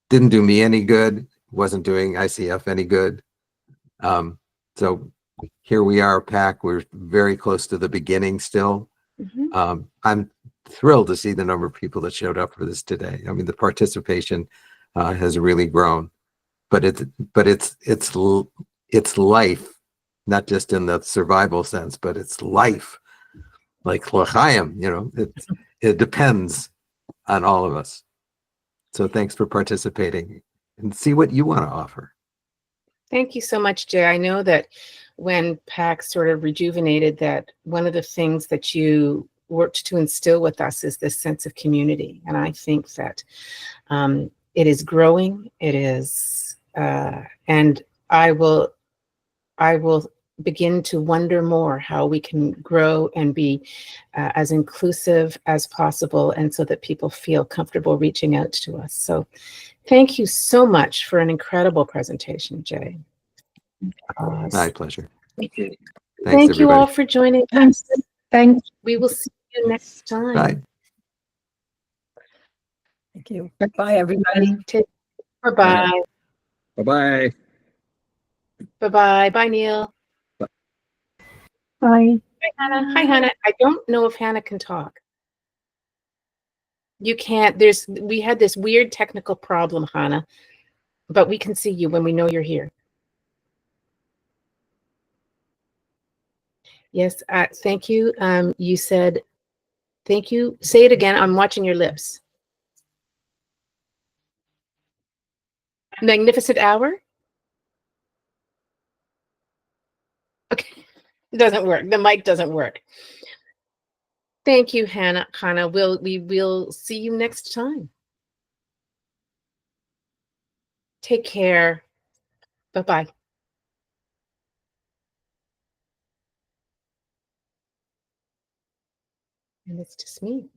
Didn't do me any good, wasn't doing ICF any good. So here we are, PAAC. We're very close to the beginning still. Mm-hmm. I'm thrilled to see the number of people that showed up for this today. I mean, the participation has really grown, but it's life, not just in the survival sense, but it's life, like l'chaim. You know, it depends on all of us. So thanks for participating, and see what you want to offer. Thank you so much, Jay. I know that when PAAC sort of rejuvenated, that one of the things that you worked to instill with us is this sense of community. And I think that it is growing. It is, and I will begin to wonder more how we can grow and be as inclusive as possible, and so that people feel comfortable reaching out to us. So thank you so much for an incredible presentation, Jay. My pleasure. Thank you. Thanks, Thank you all everybody. for joining Thanks. us. Thanks. We will see you next time. Bye. Thank you. Bye, everybody. Bye-bye. Bye-bye. Bye-bye. Bye, Neil. Bye. Hi, Hannah. Hi, Hannah. I don't know if Hannah can talk. You can't. We had this weird technical problem, Hannah, but we can see you when we know you're here. Yes, thank you. You said, thank you. Say it again. I'm watching your lips. Magnificent hour? Okay, it doesn't work. The mic doesn't work. Thank you, Hannah. Hannah, we will see you next time. Take care. Bye-bye. And it's just me.